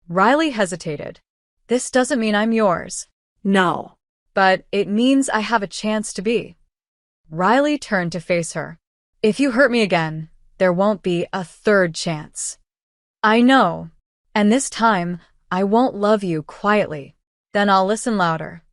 Riley hesitated. "This doesn't mean I'm yours." No. "But it means I have a chance to be." Riley turned to face her. "If you hurt me again, there won't be a third chance." "I know. And this time, I won't love you quietly. Then I'll listen louder."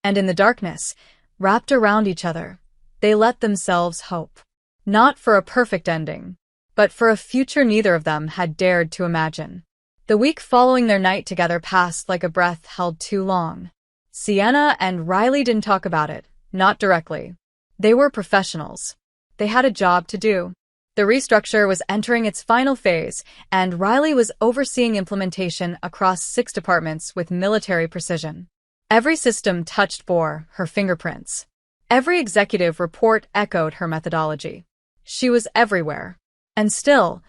And in the darkness, wrapped around each other, they let themselves hope. Not for a perfect ending, but for a future neither of them had dared to imagine. The week following their night together passed like a breath held too long. Sienna and Riley didn't talk about it, not directly. They were professionals. They had a job to do. The restructure was entering its final phase, and Riley was overseeing implementation across 6 departments with military precision. Every system touched bore her fingerprints. Every executive report echoed her methodology. She was everywhere. And still,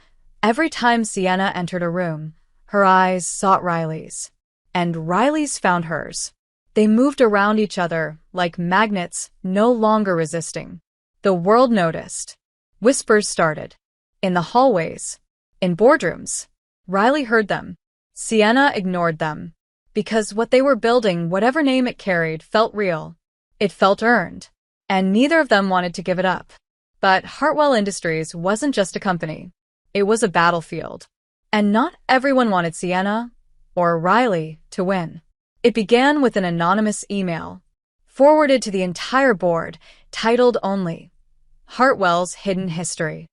every time Sienna entered a room, her eyes sought Riley's. And Riley's found hers. They moved around each other like magnets, no longer resisting. The world noticed. Whispers started. In the hallways. In boardrooms. Riley heard them. Sienna ignored them. Because what they were building, whatever name it carried, felt real. It felt earned. And neither of them wanted to give it up. But Hartwell Industries wasn't just a company. It was a battlefield. And not everyone wanted Sienna, or Riley, to win. It began with an anonymous email, forwarded to the entire board, titled only, "Hartwell's Hidden History."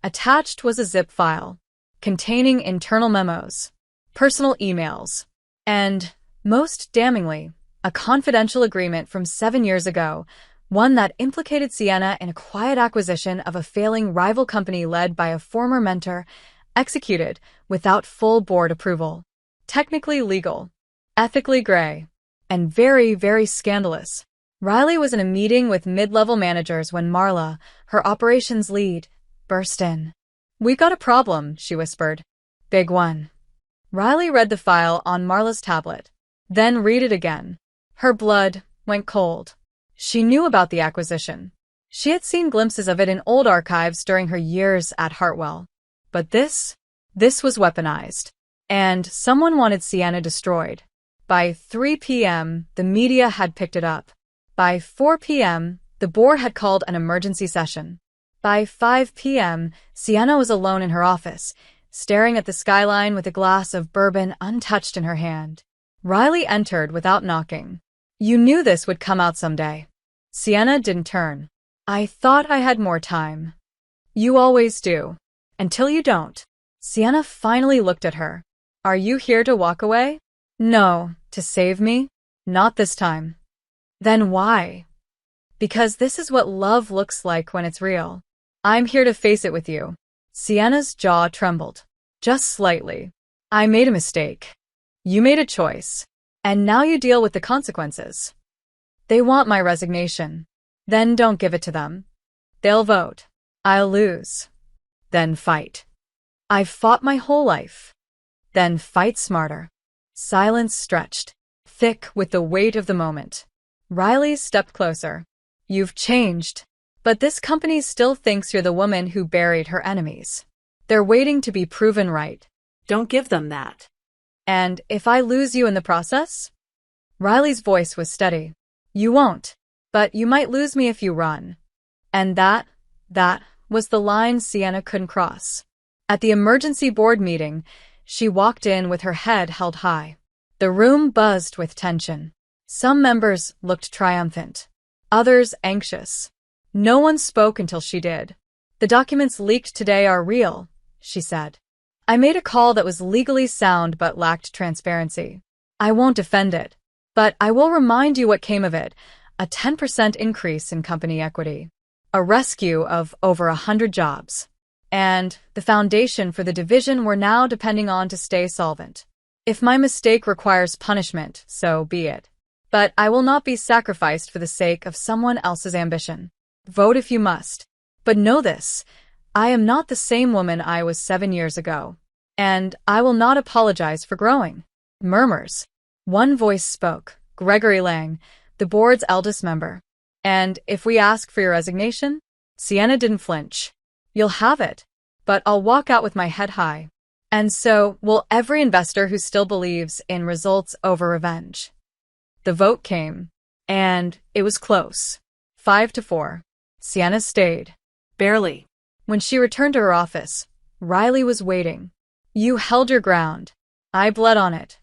Attached was a zip file, containing internal memos, personal emails, and, most damningly, a confidential agreement from 7 years ago, one that implicated Sienna in a quiet acquisition of a failing rival company led by a former mentor, executed without full board approval. Technically legal, ethically gray, and very, very scandalous. Riley was in a meeting with mid-level managers when Marla, her operations lead, burst in. "We've got a problem," she whispered. "Big one." Riley read the file on Marla's tablet, then read it again. Her blood went cold. She knew about the acquisition. She had seen glimpses of it in old archives during her years at Hartwell. But this was weaponized. And someone wanted Sienna destroyed. By 3 p.m., the media had picked it up. By 4 p.m., the board had called an emergency session. By 5 p.m., Sienna was alone in her office, staring at the skyline with a glass of bourbon untouched in her hand. Riley entered without knocking. "You knew this would come out someday." Sienna didn't turn. "I thought I had more time." "You always do. Until you don't." Sienna finally looked at her. "Are you here to walk away?" "No, to save me? Not this time." "Then why?" "Because this is what love looks like when it's real. I'm here to face it with you." Sienna's jaw trembled. Just slightly. "I made a mistake. You made a choice. And now you deal with the consequences." "They want my resignation." "Then don't give it to them. They'll vote. I'll lose. Then fight." "I've fought my whole life." "Then fight smarter." Silence stretched, thick with the weight of the moment. Riley stepped closer. "You've changed. But this company still thinks you're the woman who buried her enemies. They're waiting to be proven right." Don't give them that. "And if I lose you in the process?" Riley's voice was steady. "You won't. But you might lose me if you run." And that was the line Sienna couldn't cross. At the emergency board meeting, she walked in with her head held high. The room buzzed with tension. Some members looked triumphant. Others anxious. No one spoke until she did. "The documents leaked today are real," she said. "I made a call that was legally sound but lacked transparency. I won't defend it. But I will remind you what came of it: a 10% increase in company equity, a rescue of over 100 jobs, and the foundation for the division we're now depending on to stay solvent. If my mistake requires punishment, so be it. But I will not be sacrificed for the sake of someone else's ambition. Vote if you must. But know this: I am not the same woman I was 7 years ago. And I will not apologize for growing." Murmurs. One voice spoke, Gregory Lang, the board's eldest member. And if we ask for your resignation? Sienna didn't flinch. You'll have it, but I'll walk out with my head high. And so will every investor who still believes in results over revenge. The vote came, and it was close. 5-4. Sienna stayed. Barely. When she returned to her office, Riley was waiting. You held your ground. I bled on it.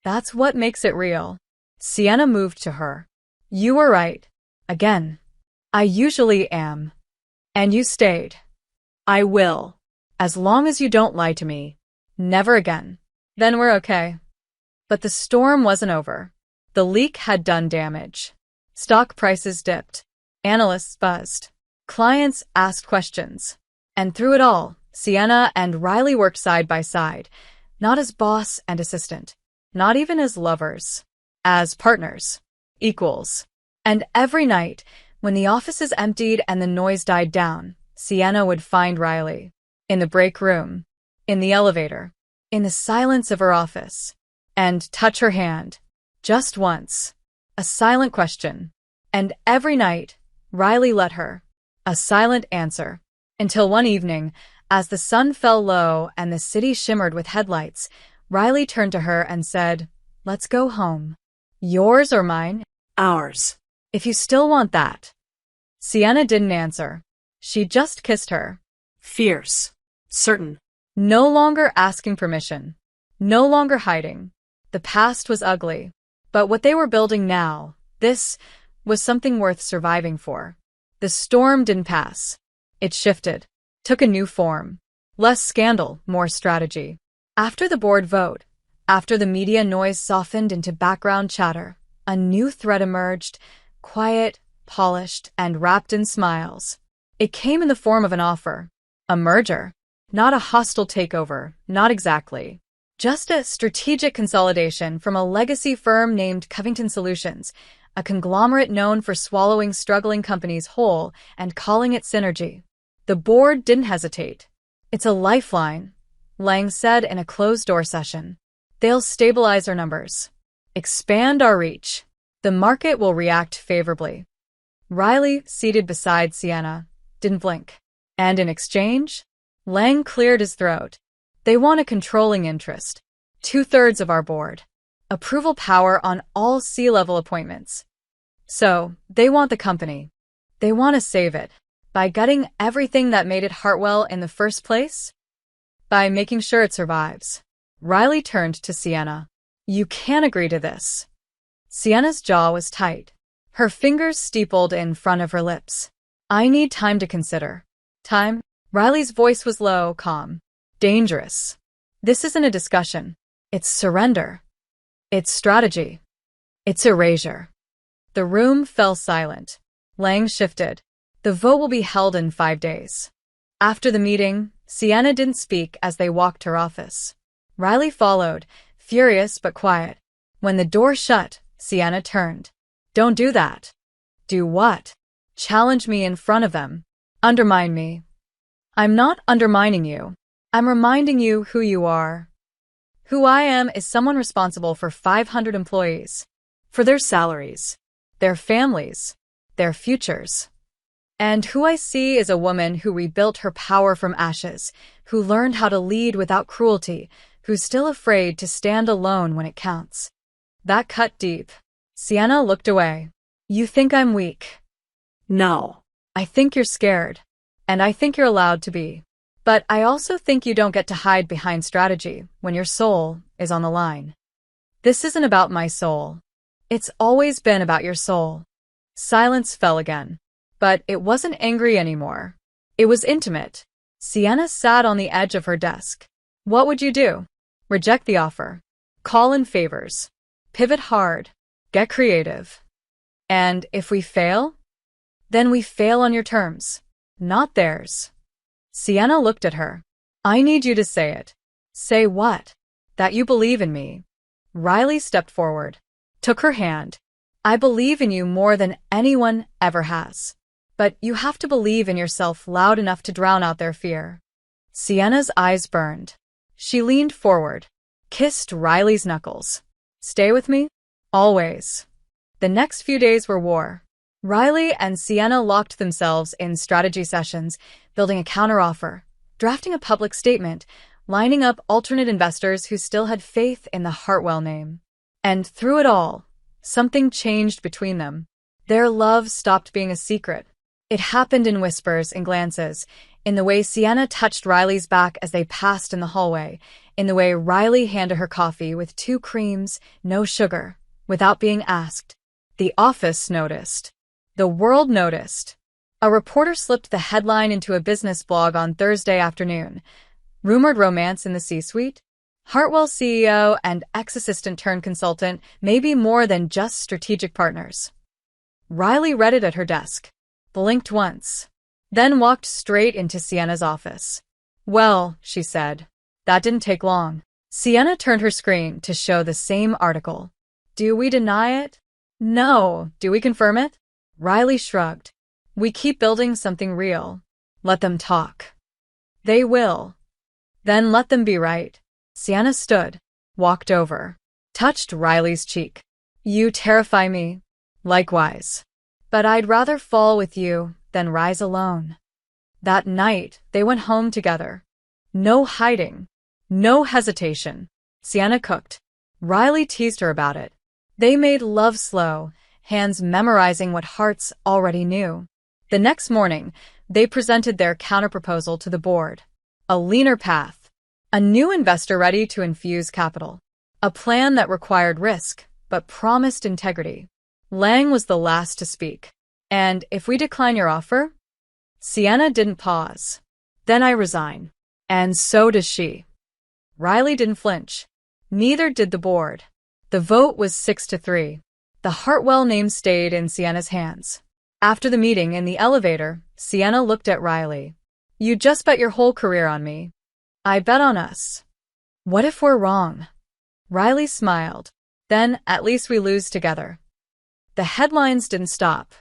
That's what makes it real. Sienna moved to her. You were right. Again. I usually am. And you stayed. I will. As long as you don't lie to me. Never again. Then we're okay. But the storm wasn't over. The leak had done damage. Stock prices dipped. Analysts buzzed. Clients asked questions. And through it all, Sienna and Riley worked side by side, not as boss and assistant, not even as lovers, as partners, equals. And every night, when the offices emptied and the noise died down, Sienna would find Riley. In the break room, in the elevator, in the silence of her office, and touch her hand. Just once. A silent question. And every night, Riley let her. A silent answer. Until one evening, as the sun fell low and the city shimmered with headlights, Riley turned to her and said, "Let's go home." Yours or mine? Ours. If you still want that. Sienna didn't answer. She just kissed her. Fierce. Certain. No longer asking permission. No longer hiding. The past was ugly. But what they were building now, this, was something worth surviving for. The storm didn't pass. It shifted. Took a new form. Less scandal, more strategy. After the board vote, after the media noise softened into background chatter, a new threat emerged, quiet, polished, and wrapped in smiles. It came in the form of an offer. A merger. Not a hostile takeover, not exactly. Just a strategic consolidation from a legacy firm named Covington Solutions, a conglomerate known for swallowing struggling companies whole and calling it synergy. The board didn't hesitate. It's a lifeline, Lang said in a closed-door session. They'll stabilize our numbers. Expand our reach. The market will react favorably. Riley, seated beside Sienna, didn't blink. And in exchange? Lang cleared his throat. They want a controlling interest. 2/3 of our board. Approval power on all C-level appointments. So, they want the company. They want to save it. By gutting everything that made it Hartwell in the first place? By making sure it survives. Riley turned to Sienna. You can't agree to this. Sienna's jaw was tight. Her fingers steepled in front of her lips. I need time to consider. Time? Riley's voice was low, calm. Dangerous. This isn't a discussion. It's surrender. It's strategy. It's erasure. The room fell silent. Lang shifted. The vote will be held in 5 days. After the meeting, Sienna didn't speak as they walked to her office. Riley followed, furious but quiet. When the door shut, Sienna turned. Don't do that. Do what? Challenge me in front of them. Undermine me. I'm not undermining you. I'm reminding you who you are. Who I am is someone responsible for 500 employees. For their salaries, their families, their futures. And who I see is a woman who rebuilt her power from ashes, who learned how to lead without cruelty, who's still afraid to stand alone when it counts. That cut deep. Sienna looked away. You think I'm weak? No. I think you're scared. And I think you're allowed to be. But I also think you don't get to hide behind strategy when your soul is on the line. This isn't about my soul. It's always been about your soul. Silence fell again. But it wasn't angry anymore. It was intimate. Sienna sat on the edge of her desk. What would you do? Reject the offer. Call in favors. Pivot hard. Get creative. And if we fail? Then we fail on your terms, not theirs. Sienna looked at her. I need you to say it. Say what? That you believe in me. Riley stepped forward, took her hand. I believe in you more than anyone ever has. But you have to believe in yourself loud enough to drown out their fear. Sienna's eyes burned. She leaned forward, kissed Riley's knuckles. Stay with me? Always. The next few days were war. Riley and Sienna locked themselves in strategy sessions, building a counteroffer, drafting a public statement, lining up alternate investors who still had faith in the Hartwell name. And through it all, something changed between them. Their love stopped being a secret. It happened in whispers and glances, in the way Sienna touched Riley's back as they passed in the hallway, in the way Riley handed her coffee with 2 creams, no sugar, without being asked. The office noticed. The world noticed. A reporter slipped the headline into a business blog on Thursday afternoon. Rumored romance in the C-suite? Hartwell CEO and ex-assistant turned consultant may be more than just strategic partners. Riley read it at her desk, blinked once, then walked straight into Sienna's office. "Well," she said, "that didn't take long." Sienna turned her screen to show the same article. "Do we deny it?" "No. Do we confirm it?" Riley shrugged. "We keep building something real. Let them talk." "They will." "Then let them be right." Sienna stood, walked over, touched Riley's cheek. "You terrify me." "Likewise. But I'd rather fall with you than rise alone." That night, they went home together. No hiding. No hesitation. Sienna cooked. Riley teased her about it. They made love slow, hands memorizing what hearts already knew. The next morning, they presented their counterproposal to the board. A leaner path. A new investor ready to infuse capital. A plan that required risk, but promised integrity. Lang was the last to speak. "And if we decline your offer?" Sienna didn't pause. "Then I resign." "And so does she." Riley didn't flinch. Neither did the board. The vote was 6-3. The Hartwell name stayed in Sienna's hands. After the meeting in the elevator, Sienna looked at Riley. "You just bet your whole career on me." "I bet on us." "What if we're wrong?" Riley smiled. "Then at least we lose together." The headlines didn't stop.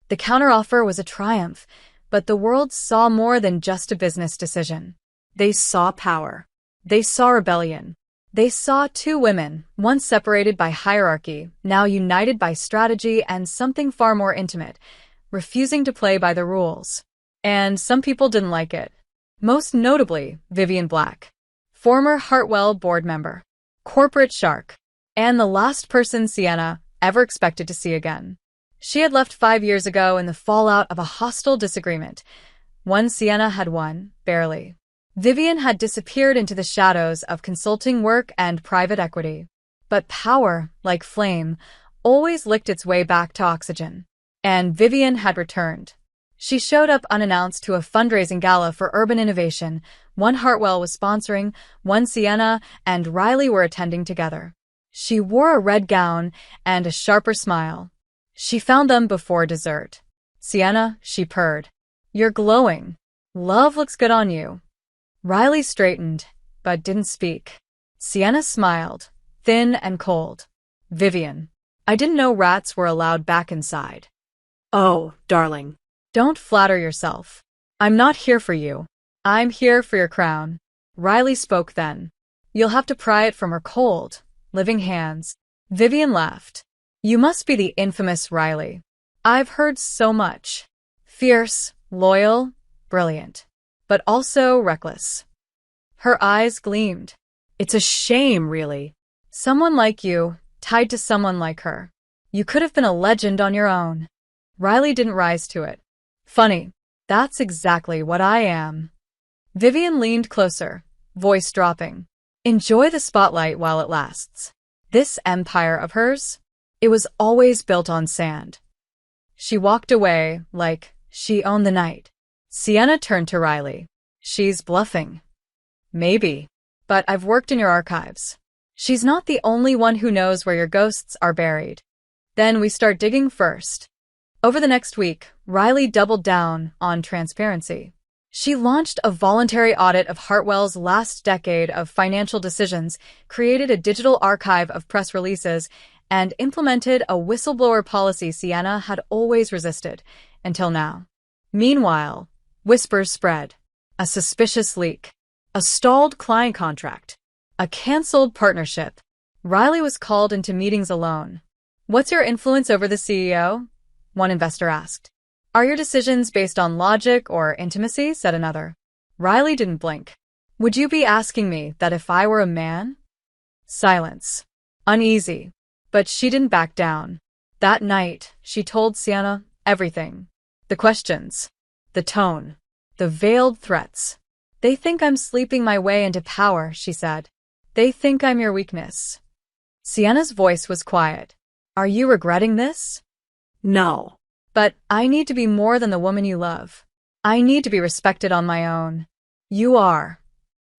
The counteroffer was a triumph, but the world saw more than just a business decision. They saw power. They saw rebellion. They saw 2 women, once separated by hierarchy, now united by strategy and something far more intimate, refusing to play by the rules. And some people didn't like it. Most notably, Vivian Black, former Hartwell board member, corporate shark, and the last person Sienna ever expected to see again. She had left 5 years ago in the fallout of a hostile disagreement. One Sienna had won, barely. Vivian had disappeared into the shadows of consulting work and private equity. But power, like flame, always licked its way back to oxygen. And Vivian had returned. She showed up unannounced to a fundraising gala for urban innovation. One Hartwell was sponsoring, one Sienna and Riley were attending together. She wore a red gown and a sharper smile. She found them before dessert. "Sienna," she purred, "you're glowing. Love looks good on you." Riley straightened, but didn't speak. Sienna smiled, thin and cold. "Vivian, I didn't know rats were allowed back inside." "Oh, darling." "Don't flatter yourself. I'm not here for you. I'm here for your crown." Riley spoke then. "You'll have to pry it from her cold, living hands." Vivian laughed. "You must be the infamous Riley. I've heard so much. Fierce, loyal, brilliant, but also reckless." Her eyes gleamed. "It's a shame, really. Someone like you, tied to someone like her. You could have been a legend on your own." Riley didn't rise to it. "Funny. That's exactly what I am." Vivian leaned closer, voice dropping. "Enjoy the spotlight while it lasts. This empire of hers, it was always built on sand." She walked away like she owned the night. Sienna turned to Riley. "She's bluffing." "Maybe. But I've worked in your archives. She's not the only one who knows where your ghosts are buried." Then we start digging first. Over the next week, Riley doubled down on transparency. She launched a voluntary audit of Hartwell's last decade of financial decisions, created a digital archive of press releases, and implemented a whistleblower policy Sienna had always resisted, until now. Meanwhile, whispers spread. A suspicious leak. A stalled client contract. A canceled partnership. Riley was called into meetings alone. "What's your influence over the CEO?" one investor asked. Are your decisions based on logic or intimacy? Said another. Riley didn't blink. Would you be asking me that if I were a man? Silence. Uneasy. But she didn't back down. That night, she told Sienna everything. The questions. The tone. The veiled threats. They think I'm sleeping my way into power, she said. They think I'm your weakness. Sienna's voice was quiet. Are you regretting this? No. But I need to be more than the woman you love. I need to be respected on my own. You are.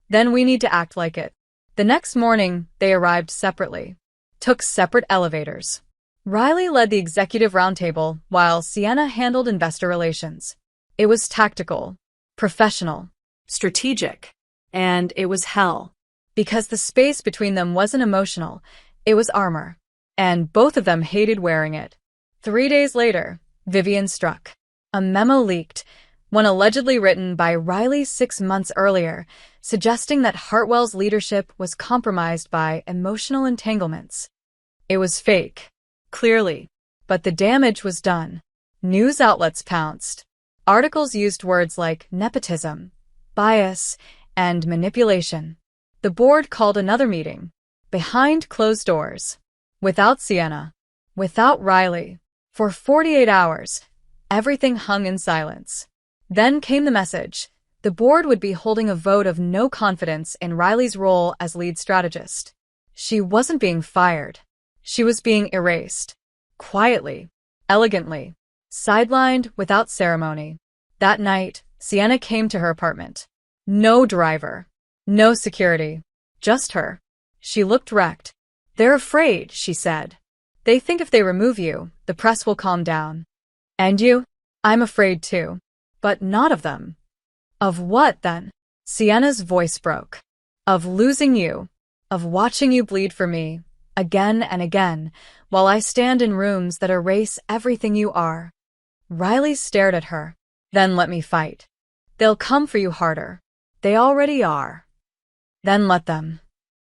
Then we need to act like it. The next morning, they arrived separately. Took separate elevators. Riley led the executive roundtable while Sienna handled investor relations. It was tactical, professional, Strategic. And it was hell. because the space between them wasn't emotional, it was armor. And both of them hated wearing it. 3 days later, Vivian struck. A memo leaked, one allegedly written by Riley 6 months earlier, suggesting that Hartwell's leadership was compromised by emotional entanglements. It was fake, clearly, but the damage was done. News outlets pounced. Articles used words like nepotism, bias, and manipulation. The board called another meeting, behind closed doors, without Sienna, without Riley. For 48 hours, everything hung in silence. Then came the message. The board would be holding a vote of no confidence in Riley's role as lead strategist. She wasn't being fired. She was being erased. Quietly, elegantly, sidelined without ceremony. That night, Sienna came to her apartment. No driver. No security. Just her. She looked wrecked. They're afraid, she said. They think if they remove you, the press will calm down. And you? I'm afraid too. But not of them. Of what, then? Sienna's voice broke. Of losing you. Of watching you bleed for me, again and again, while I stand in rooms that erase everything you are. Riley stared at her. Then let me fight. They'll come for you harder. They already are. Then let them.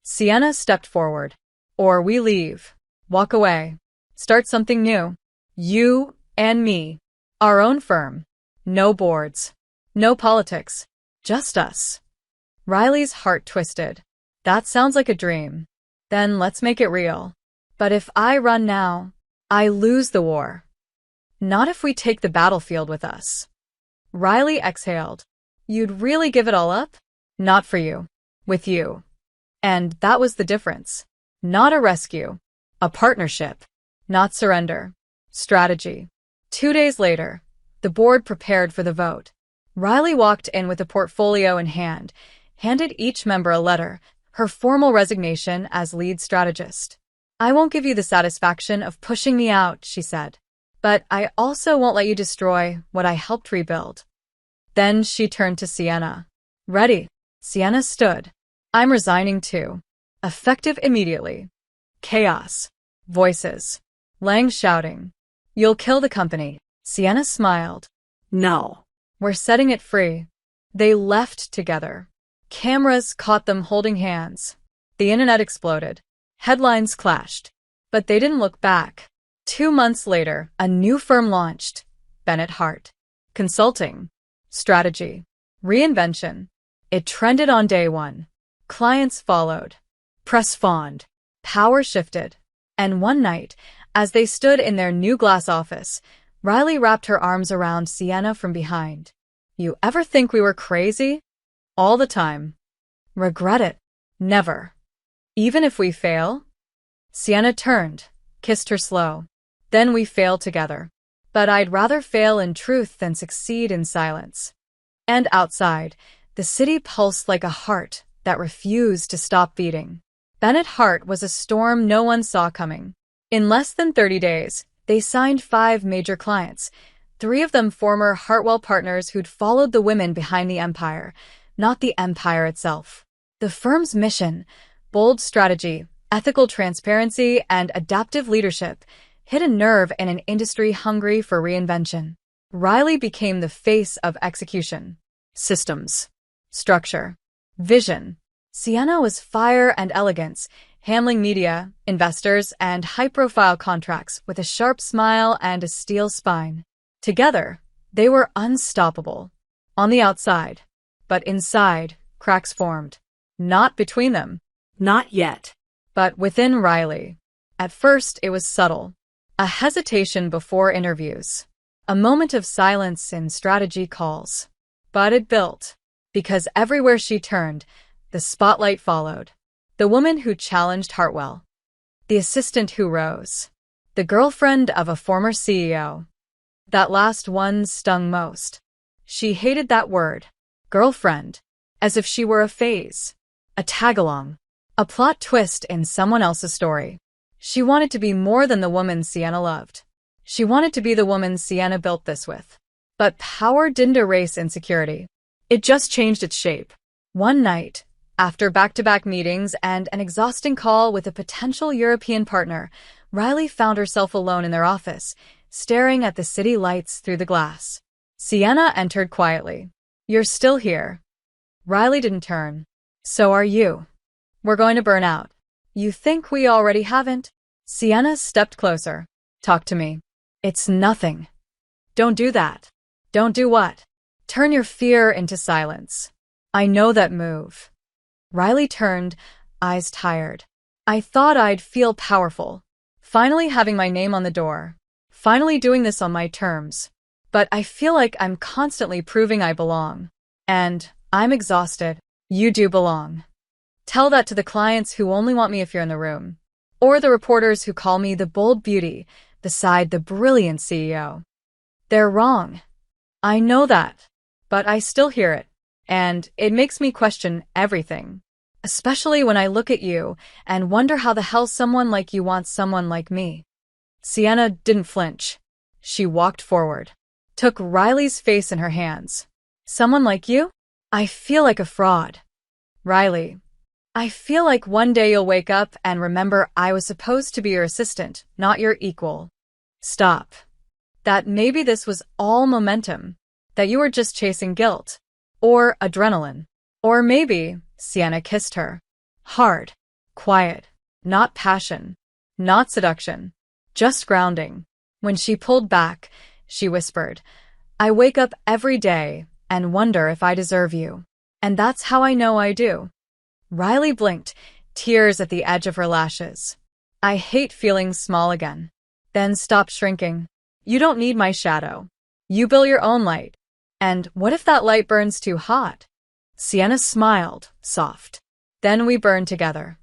Sienna stepped forward. Or we leave. Walk away. Start something new. You and me. Our own firm. No boards. No politics. Just us. Riley's heart twisted. That sounds like a dream. Then let's make it real. But if I run now, I lose the war. Not if we take the battlefield with us. Riley exhaled. You'd really give it all up? Not for you. With you. And that was the difference. Not a rescue. A partnership. Not surrender. Strategy. 2 days later, the board prepared for the vote. Riley walked in with a portfolio in hand, handed each member a letter, her formal resignation as lead strategist. I won't give you the satisfaction of pushing me out, she said. But I also won't let you destroy what I helped rebuild. Then she turned to Sienna. Ready? Sienna stood. I'm resigning too. Effective immediately. Chaos. Voices. Lang shouting. You'll kill the company. Sienna smiled. No. We're setting it free. They left together. Cameras caught them holding hands. The internet exploded. Headlines clashed. But they didn't look back. 2 months later, a new firm launched. Bennett Hart. Consulting. Strategy. Reinvention. It trended on day one. Clients followed. Press fawned. Power shifted. And one night, as they stood in their new glass office, Riley wrapped her arms around Sienna from behind. You ever think we were crazy? All the time. Regret it? Never. Even if we fail? Sienna turned, kissed her slow. Then we fail together. But I'd rather fail in truth than succeed in silence. And outside, the city pulsed like a heart that refused to stop beating. Bennett Hart was a storm no one saw coming. In less than 30 days, they signed 5 major clients, 3 of them former Hartwell partners who'd followed the women behind the empire, not the empire itself. The firm's mission, bold strategy, ethical transparency, and adaptive leadership, hit a nerve in an industry hungry for reinvention. Riley became the face of execution. Systems. Structure. Vision. Sienna was fire and elegance, handling media, investors, and high-profile contracts with a sharp smile and a steel spine. Together, they were unstoppable. On the outside, but inside, cracks formed. Not between them, Not yet. but within Riley. At first, it was subtle. A hesitation before interviews. A moment of silence in strategy calls. But it built, because everywhere she turned, the spotlight followed. The woman who challenged Hartwell. The assistant who rose. The girlfriend of a former CEO. That last one stung most. She hated that word, girlfriend, as if she were a phase, a tag-along, a plot twist in someone else's story. She wanted to be more than the woman Sienna loved. She wanted to be the woman Sienna built this with. But power didn't erase insecurity. It just changed its shape. One night, after back-to-back meetings and an exhausting call with a potential European partner, Riley found herself alone in their office, staring at the city lights through the glass. Sienna entered quietly. "You're still here." Riley didn't turn. "So are you. We're going to burn out." "You think we already haven't?" Sienna stepped closer. "Talk to me." "It's nothing." "Don't do that." "Don't do what?" "Turn your fear into silence." "I know that move." Riley turned, eyes tired. "I thought I'd feel powerful. Finally having my name on the door. Finally doing this on my terms. But I feel like I'm constantly proving I belong. And I'm exhausted." "You do belong. Tell that to the clients who only want me if you're in the room. Or the reporters who call me the bold beauty beside the brilliant CEO. They're wrong. I know that. But I still hear it. And it makes me question everything. Especially when I look at you and wonder how the hell someone like you wants someone like me." Sienna didn't flinch. She walked forward. Took Riley's face in her hands. "Someone like you? I feel like a fraud." "Riley, I feel like one day you'll wake up and remember I was supposed to be your assistant, not your equal. Stop. That maybe this was all momentum. That you were just chasing guilt. Or adrenaline. Or maybe," Sienna kissed her. Hard. Quiet. Not passion. Not seduction. Just grounding. When she pulled back, she whispered, "I wake up every day and wonder if I deserve you. And that's how I know I do." Riley blinked, tears at the edge of her lashes. "I hate feeling small again." "Then stop shrinking. You don't need my shadow. You build your own light. And what if that light burns too hot?" Sienna smiled, soft. "Then we burn together."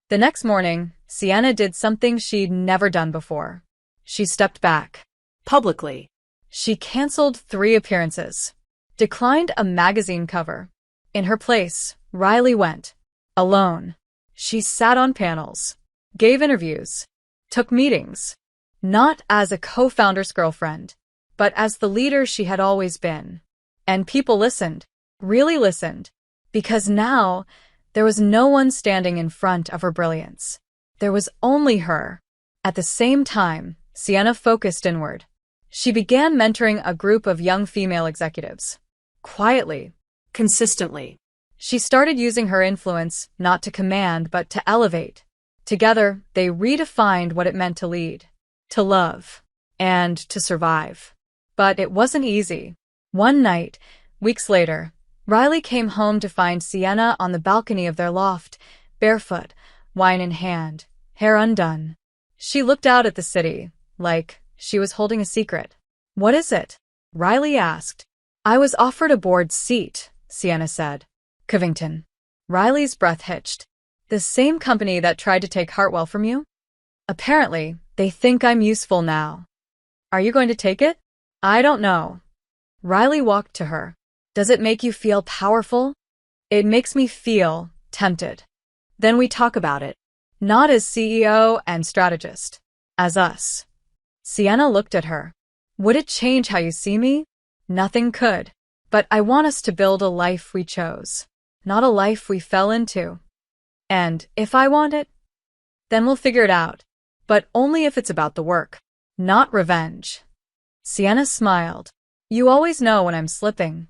The next morning, Sienna did something she'd never done before. She stepped back. Publicly. She canceled 3 appearances. Declined a magazine cover. In her place, Riley went. Alone. She sat on panels. Gave interviews. Took meetings. Not as a co-founder's girlfriend, but as the leader she had always been. And people listened. Really listened. Because now, there was no one standing in front of her brilliance. There was only her. At the same time, Sienna focused inward. She began mentoring a group of young female executives. Quietly. Consistently. She started using her influence not to command but to elevate. Together, they redefined what it meant to lead, to love, and to survive. But it wasn't easy. One night, weeks later, Riley came home to find Sienna on the balcony of their loft, barefoot, wine in hand, hair undone. She looked out at the city, like she was holding a secret. "What is it?" Riley asked. "I was offered a board seat," Sienna said. "Covington." Riley's breath hitched. "The same company that tried to take Hartwell from you? Apparently, they think I'm useful now. Are you going to take it?" "I don't know." Riley walked to her. "Does it make you feel powerful?" "It makes me feel tempted." "Then we talk about it." "Not as CEO and strategist. As us." Sienna looked at her. "Would it change how you see me?" "Nothing could. But I want us to build a life we chose, not a life we fell into. And if I want it, then we'll figure it out. But only if it's about the work, not revenge." Sienna smiled. "You always know when I'm slipping."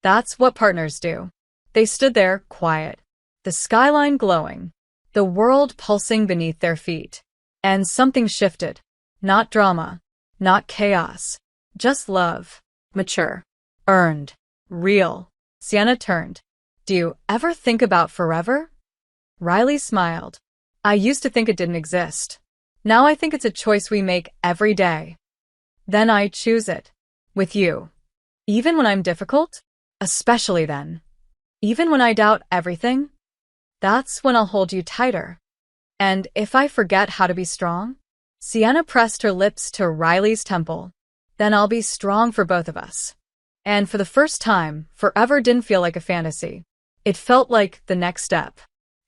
That's what partners do. They stood there, quiet, the skyline glowing. the world pulsing beneath their feet. And something shifted. Not drama, not chaos, just love. Mature. Earned. Real. Sienna turned. Do you ever think about forever? Riley smiled. I used to think it didn't exist. Now I think it's a choice we make every day. Then I choose it. With you. Even when I'm difficult? Especially then. Even when I doubt everything? That's when I'll hold you tighter. And if I forget how to be strong? Sienna pressed her lips to Riley's temple. Then I'll be strong for both of us. And for the first time, forever didn't feel like a fantasy. It felt like the next step.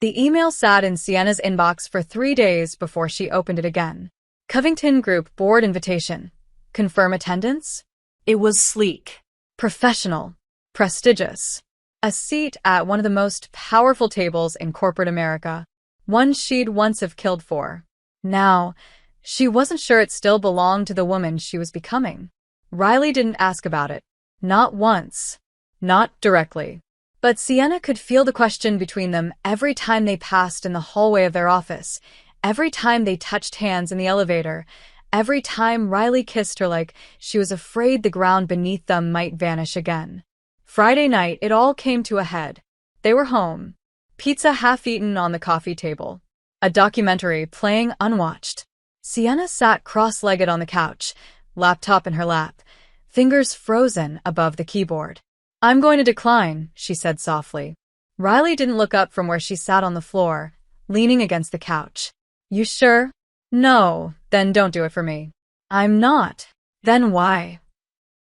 The email sat in Sienna's inbox for 3 days before she opened it again. Covington Group Board invitation. Confirm attendance? It was sleek. Professional. Prestigious. A seat at one of the most powerful tables in corporate America. One she'd once have killed for. Now, she wasn't sure it still belonged to the woman she was becoming. Riley didn't ask about it. Not once. Not directly. But Sienna could feel the question between them every time they passed in the hallway of their office, every time they touched hands in the elevator, every time Riley kissed her like she was afraid the ground beneath them might vanish again. Friday night, it all came to a head. They were home. Pizza half-eaten on the coffee table. A documentary playing unwatched. Sienna sat cross-legged on the couch, laptop in her lap, fingers frozen above the keyboard. I'm going to decline, she said softly. Riley didn't look up from where she sat on the floor, leaning against the couch. You sure? No, then don't do it for me. I'm not. Then why?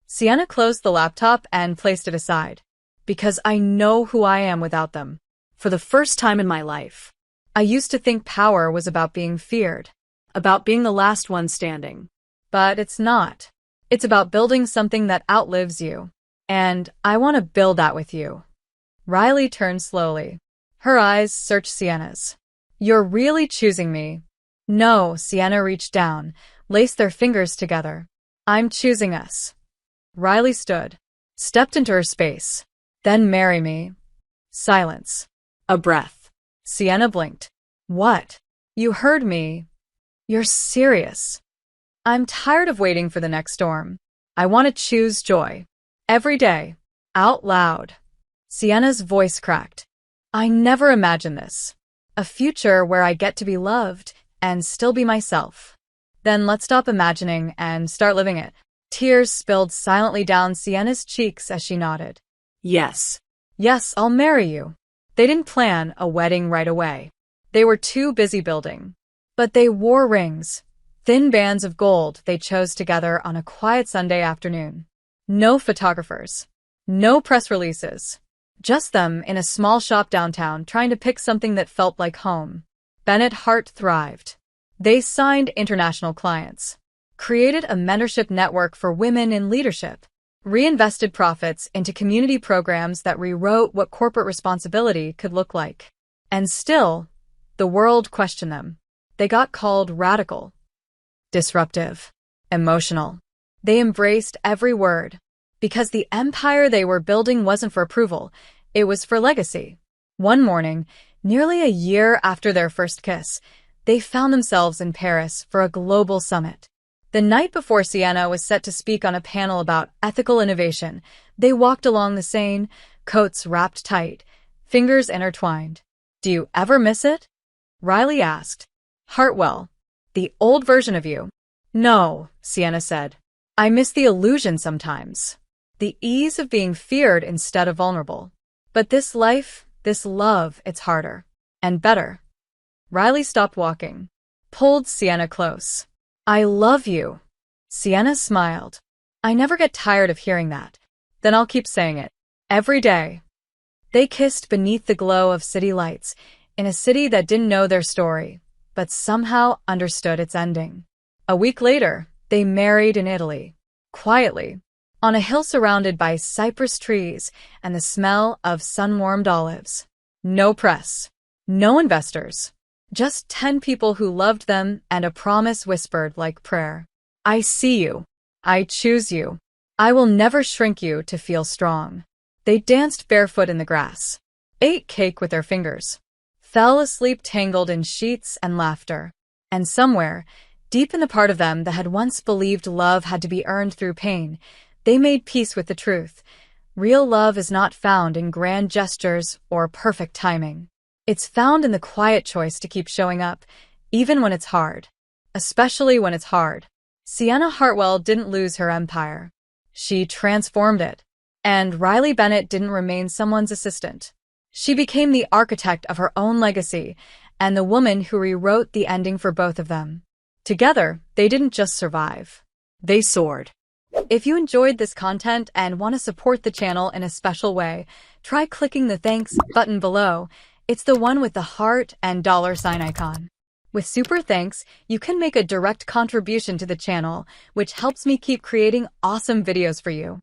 Sienna closed the laptop and placed it aside. Because I know who I am without them. For the first time in my life. I used to think power was about being feared. About being the last one standing. But it's not. It's about building something that outlives you. And I want to build that with you. Riley turned slowly. Her eyes searched Sienna's. You're really choosing me. No, Sienna reached down, laced their fingers together. I'm choosing us. Riley stood, stepped into her space. Then marry me. Silence. A breath. Sienna blinked. What? You heard me. You're serious. I'm tired of waiting for the next storm. I want to choose joy. Every day. Out loud. Sienna's voice cracked. I never imagined this. A future where I get to be loved and still be myself. Then let's stop imagining and start living it. Tears spilled silently down Sienna's cheeks as she nodded. Yes. Yes, I'll marry you. They didn't plan a wedding right away. They were too busy building. But they wore rings. Thin bands of gold they chose together on a quiet Sunday afternoon. No photographers. No press releases. Just them in a small shop downtown trying to pick something that felt like home. Bennett's heart thrived. They signed international clients. Created a mentorship network for women in leadership. Reinvested profits into community programs that rewrote what corporate responsibility could look like. And still, the world questioned them. They got called radical. Disruptive. Emotional. They embraced every word. Because the empire they were building wasn't for approval, it was for legacy. One morning, nearly a year after their first kiss, they found themselves in Paris for a global summit. The night before Sienna was set to speak on a panel about ethical innovation, they walked along the Seine, coats wrapped tight, fingers intertwined. Do you ever miss it? Riley asked. Hartwell, the old version of you. No, Sienna said. I miss the illusion sometimes. The ease of being feared instead of vulnerable. But this life, this love, it's harder. And better. Riley stopped walking. Pulled Sienna close. I love you. Sienna smiled. I never get tired of hearing that. Then I'll keep saying it. Every day. They kissed beneath the glow of city lights, in a city that didn't know their story, but somehow understood its ending. A week later, they married in Italy. Quietly. On a hill surrounded by cypress trees and the smell of sun-warmed olives. No press. No investors. Just 10 people who loved them and a promise whispered like prayer. I see you. I choose you. I will never shrink you to feel strong. They danced barefoot in the grass. Ate cake with their fingers. fell asleep tangled in sheets and laughter. And somewhere, deep in the part of them that had once believed love had to be earned through pain, they made peace with the truth. Real love is not found in grand gestures or perfect timing. It's found in the quiet choice to keep showing up, even when it's hard. Especially when it's hard. Sienna Hartwell didn't lose her empire. She transformed it. And Riley Bennett didn't remain someone's assistant. She became the architect of her own legacy and the woman who rewrote the ending for both of them. Together, they didn't just survive. They soared. If you enjoyed this content and want to support the channel in a special way, try clicking the thanks button below. It's the one with the heart and $sign icon. With super thanks, you can make a direct contribution to the channel, which helps me keep creating awesome videos for you.